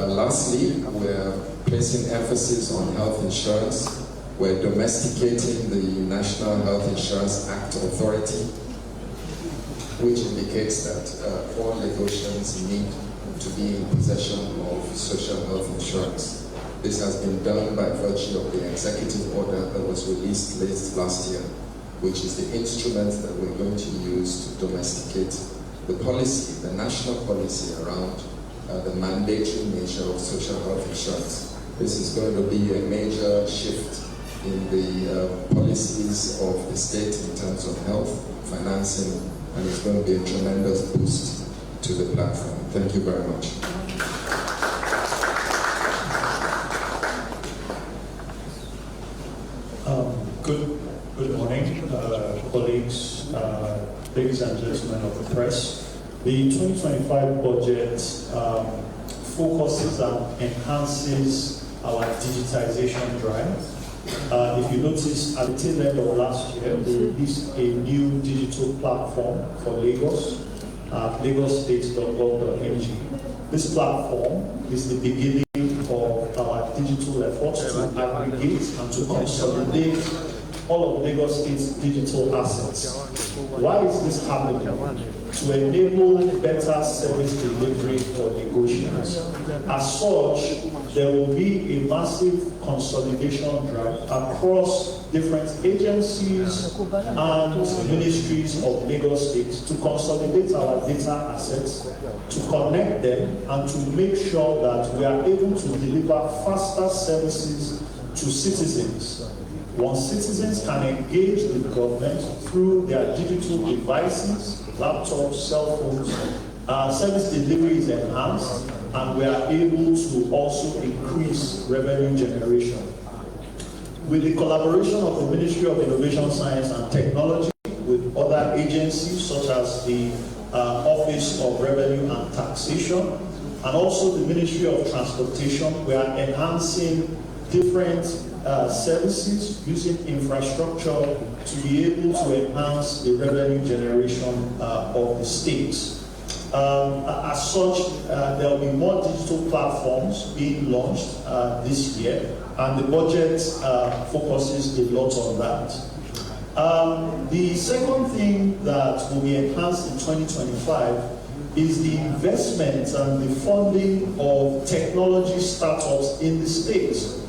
[SPEAKER 8] Lastly, we're placing emphasis on health insurance. We're domesticating the National Health Insurance Act Authority, which indicates that all Lagosians need to be in possession of social health insurance. This has been done by virtue of the executive order that was released late last year, which is the instrument that we're going to use to domesticate the policy, the national policy around the mandatory nature of social health insurance. This is going to be a major shift in the policies of the state in terms of health, financing, and it's going to be a tremendous boost to the platform. Thank you very much.
[SPEAKER 9] Good morning, colleagues, ladies and gentlemen of the press. The 2025 budget focuses and enhances our digitization drive. If you notice, at the tail end of last year, we released a new digital platform for Lagos, lagosstates.gov.ng. This platform is the beginning of our digital efforts to aggregate and to consolidate all of Lagos State's digital assets. Why is this happening? To enable better service delivery for Lagosians. As such, there will be a massive consolidation drive across different agencies and ministries of Lagos State to consolidate our data assets, to connect them, and to make sure that we are able to deliver faster services to citizens. Once citizens can engage with government through their digital devices, laptops, cell phones, service delivery is enhanced, and we are able to also increase revenue generation. With the collaboration of the Ministry of Innovation, Science and Technology with other agencies such as the Office of Revenue and Taxation, and also the Ministry of Transportation, we are enhancing different services using infrastructure to be able to enhance the revenue generation of the states. As such, there will be more digital platforms being launched this year, and the budget focuses a lot on that. The second thing that will be enhanced in 2025 is the investment and the funding of technology startups in the states.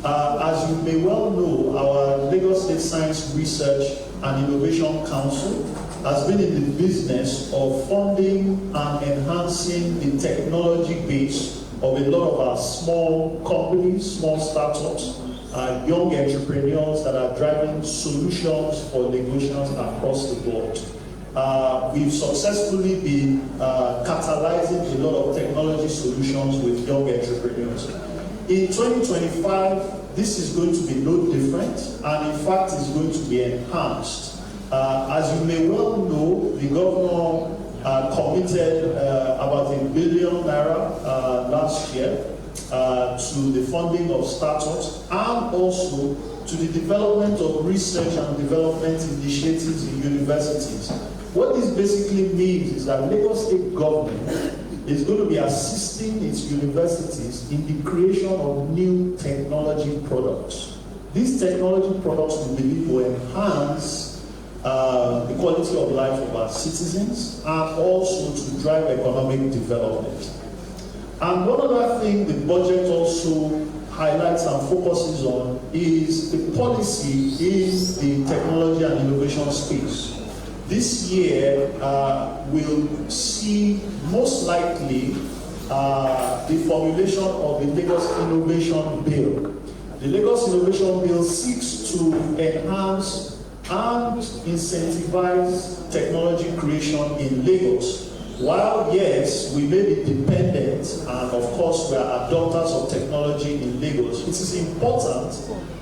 [SPEAKER 9] As you may well know, our Lagos State Science Research and Innovation Council has been in the business of funding and enhancing the technology base of a lot of our small companies, small startups, young entrepreneurs that are driving solutions for negotiations across the board. We've successfully been catalyzing a lot of technology solutions with young entrepreneurs. In 2025, this is going to be no different, and in fact, is going to be enhanced. As you may well know, the governor committed about ₦1 billion last year to the funding of startups and also to the development of research and development initiatives in universities. What this basically means is that Lagos State government is going to be assisting its universities in the creation of new technology products. These technology products, we believe, will enhance the quality of life of our citizens and also to drive economic development. And one other thing the budget also highlights and focuses on is the policy in the technology and innovation space. This year will see most likely the formulation of the Lagos Innovation Bill. The Lagos Innovation Bill seeks to enhance and incentivize technology creation in Lagos. While yes, we may be dependent, and of course we are adopters of technology in Lagos, it is important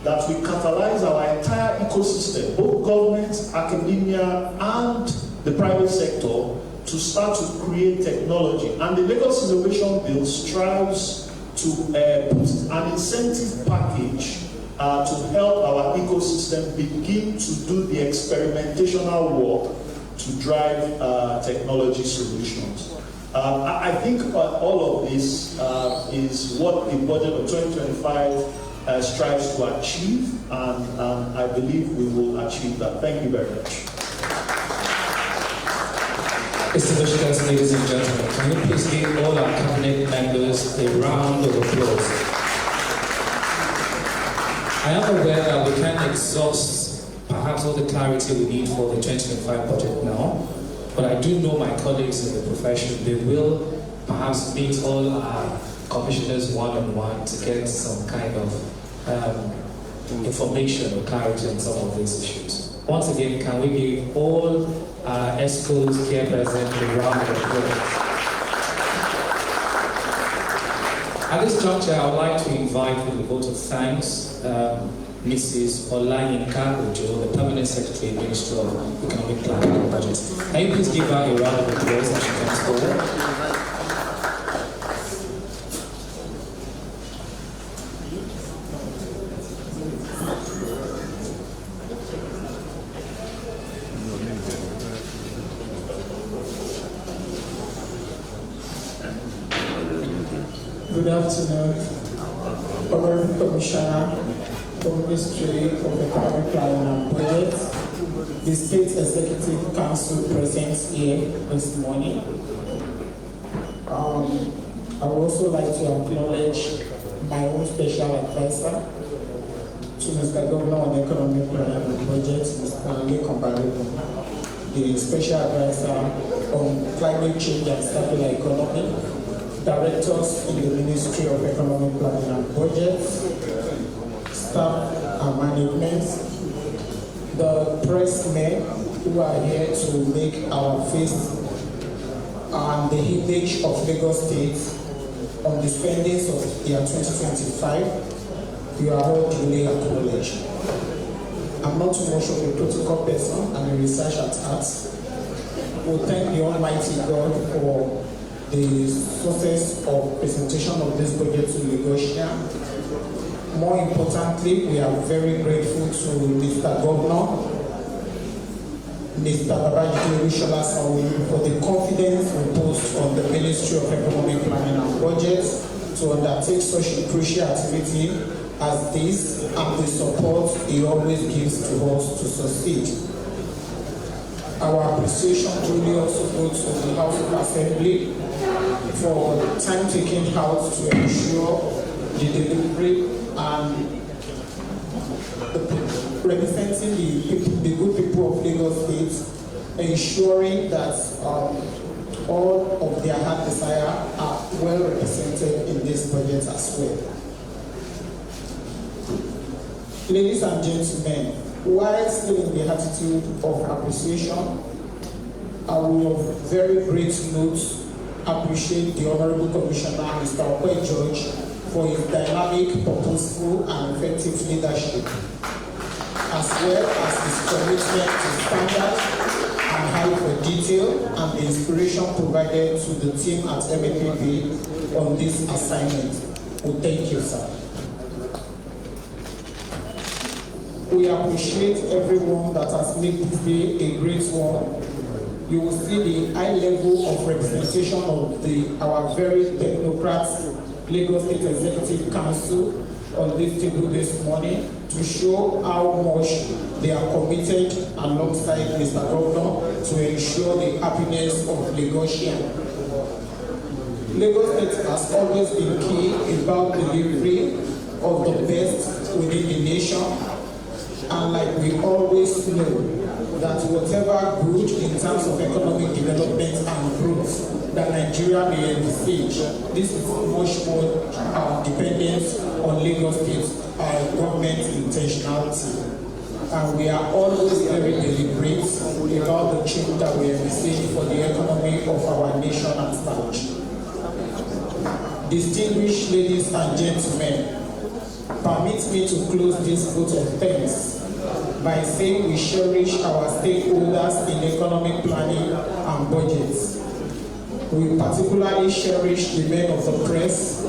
[SPEAKER 9] that we catalyze our entire ecosystem, both government, academia, and the private sector, to start to create technology. And the Lagos Innovation Bill strives to put an incentive package to help our ecosystem begin to do the experimentational work to drive technology solutions. I think all of this is what the budget of 2025 strives to achieve, and I believe we will achieve that. Thank you very much.
[SPEAKER 1] Distinguished guests, ladies and gentlemen, can you please give all our cabinet members a round of applause? I am aware that we can't exhaust perhaps all the clarity we need for the 2025 budget now, but I do know my colleagues in the profession, they will perhaps meet all our commissioners one-on-one to get some kind of information or clarity on some of these issues. Once again, can we give all our ESCOs here present a round of applause? At this juncture, I would like to invite with a vote of thanks Mrs. Olayinka Ojo, the Permanent Secretary, Minister of Economic Planning and Budget. Can you please give her a round of applause as she comes forward?
[SPEAKER 10] Good afternoon, Honorable Commissioner, Ministry of Economic Planning and Budget. The State Executive Council presents here this morning. I would also like to acknowledge my own special advisor to Mr. Governor on Economic Planning and Budget, Mr. Lekan, the special advisor on climate change and circular economy, directors in the Ministry of Economic Planning and Budget, staff and management, the pressmen who are here to make our face and the image of Lagos State on the spendings of year 2025, you are all duly acknowledged. I'm not too much of a protocol person and a research at heart. We thank the Almighty God for the success of presentation of this budget to Lagosian. More importantly, we are very grateful to Mr. Governor, Mr. Babajide Olushola Sanwo-Olu, for the confidence reposed on the Ministry of Economic Planning and Budget to undertake such a crucial activity as this and the support he always gives to us to succeed. Our appreciation truly also goes to the House of Assembly for time taken out to ensure the delivery and representing the good people of Lagos State ensuring that all of their heart desire are well represented in this budget as well. Ladies and gentlemen, while still in the attitude of appreciation, I will of very great note appreciate the Honorable Commissioner, Mr. Okwe George, for his dynamic, purposeful, and effective leadership, as well as his commitment to standards and eye for detail and the inspiration provided to the team at MAPB on this assignment. Well, thank you, sir. We appreciate everyone that has made this day a great one. You will see the high level of representation of our very technocrats, Lagos State Executive Council, on this table this morning to show how much they are committed alongside Mr. Governor to ensure the happiness of Lagosians. Lagos State has always been key about delivery of the best within the nation, and like we always know, that whatever good in terms of economic development and growth that Nigeria may envisage, this is much more dependent on Lagos State government intentionality. And we are always very deliberate about the change that we envisage for the economy of our nation at large. Distinguished ladies and gentlemen, permit me to close this vote of thanks by saying we cherish our stakeholders in economic planning and budgets. We particularly cherish the men of the press,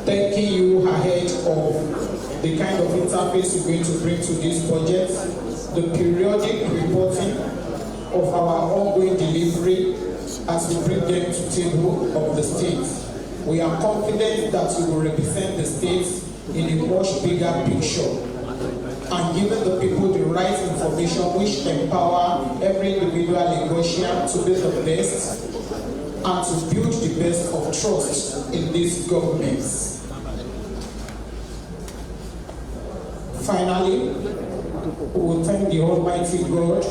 [SPEAKER 10] thanking you ahead of the kind of interface you're going to bring to this budget, the periodic reporting of our ongoing delivery as we bring them to the table of the state. We are confident that you will represent the state in a much bigger picture and giving the people the right information which empower every individual Lagosian to be the best and to build the best of trust in these governments. Finally, we will thank the Almighty God,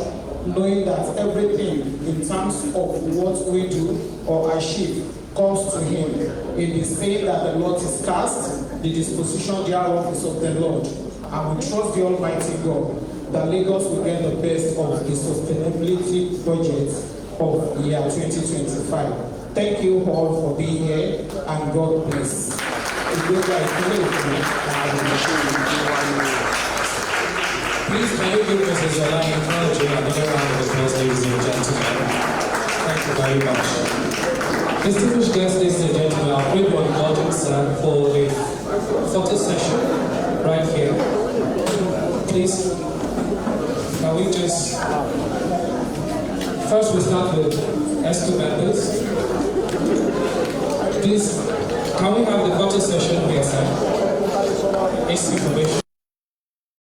[SPEAKER 10] knowing that everything in terms of what we do or achieve comes to Him. It is said that the lot is cast, the disposition thereof is of the Lord. And we trust the Almighty God that Lagos will get the best of the sustainability budget of the year 2025. Thank you all for being here, and God bless.
[SPEAKER 1] Please, can you give Mrs. Zola encouraging another round of applause, ladies and gentlemen? Thank you very much. Distinguished guests, ladies and gentlemen, I'll bring one budget for the photo session right here. Please, can we just... First, we start with S2 members. Please, can we have the photo session here, sir? It's information.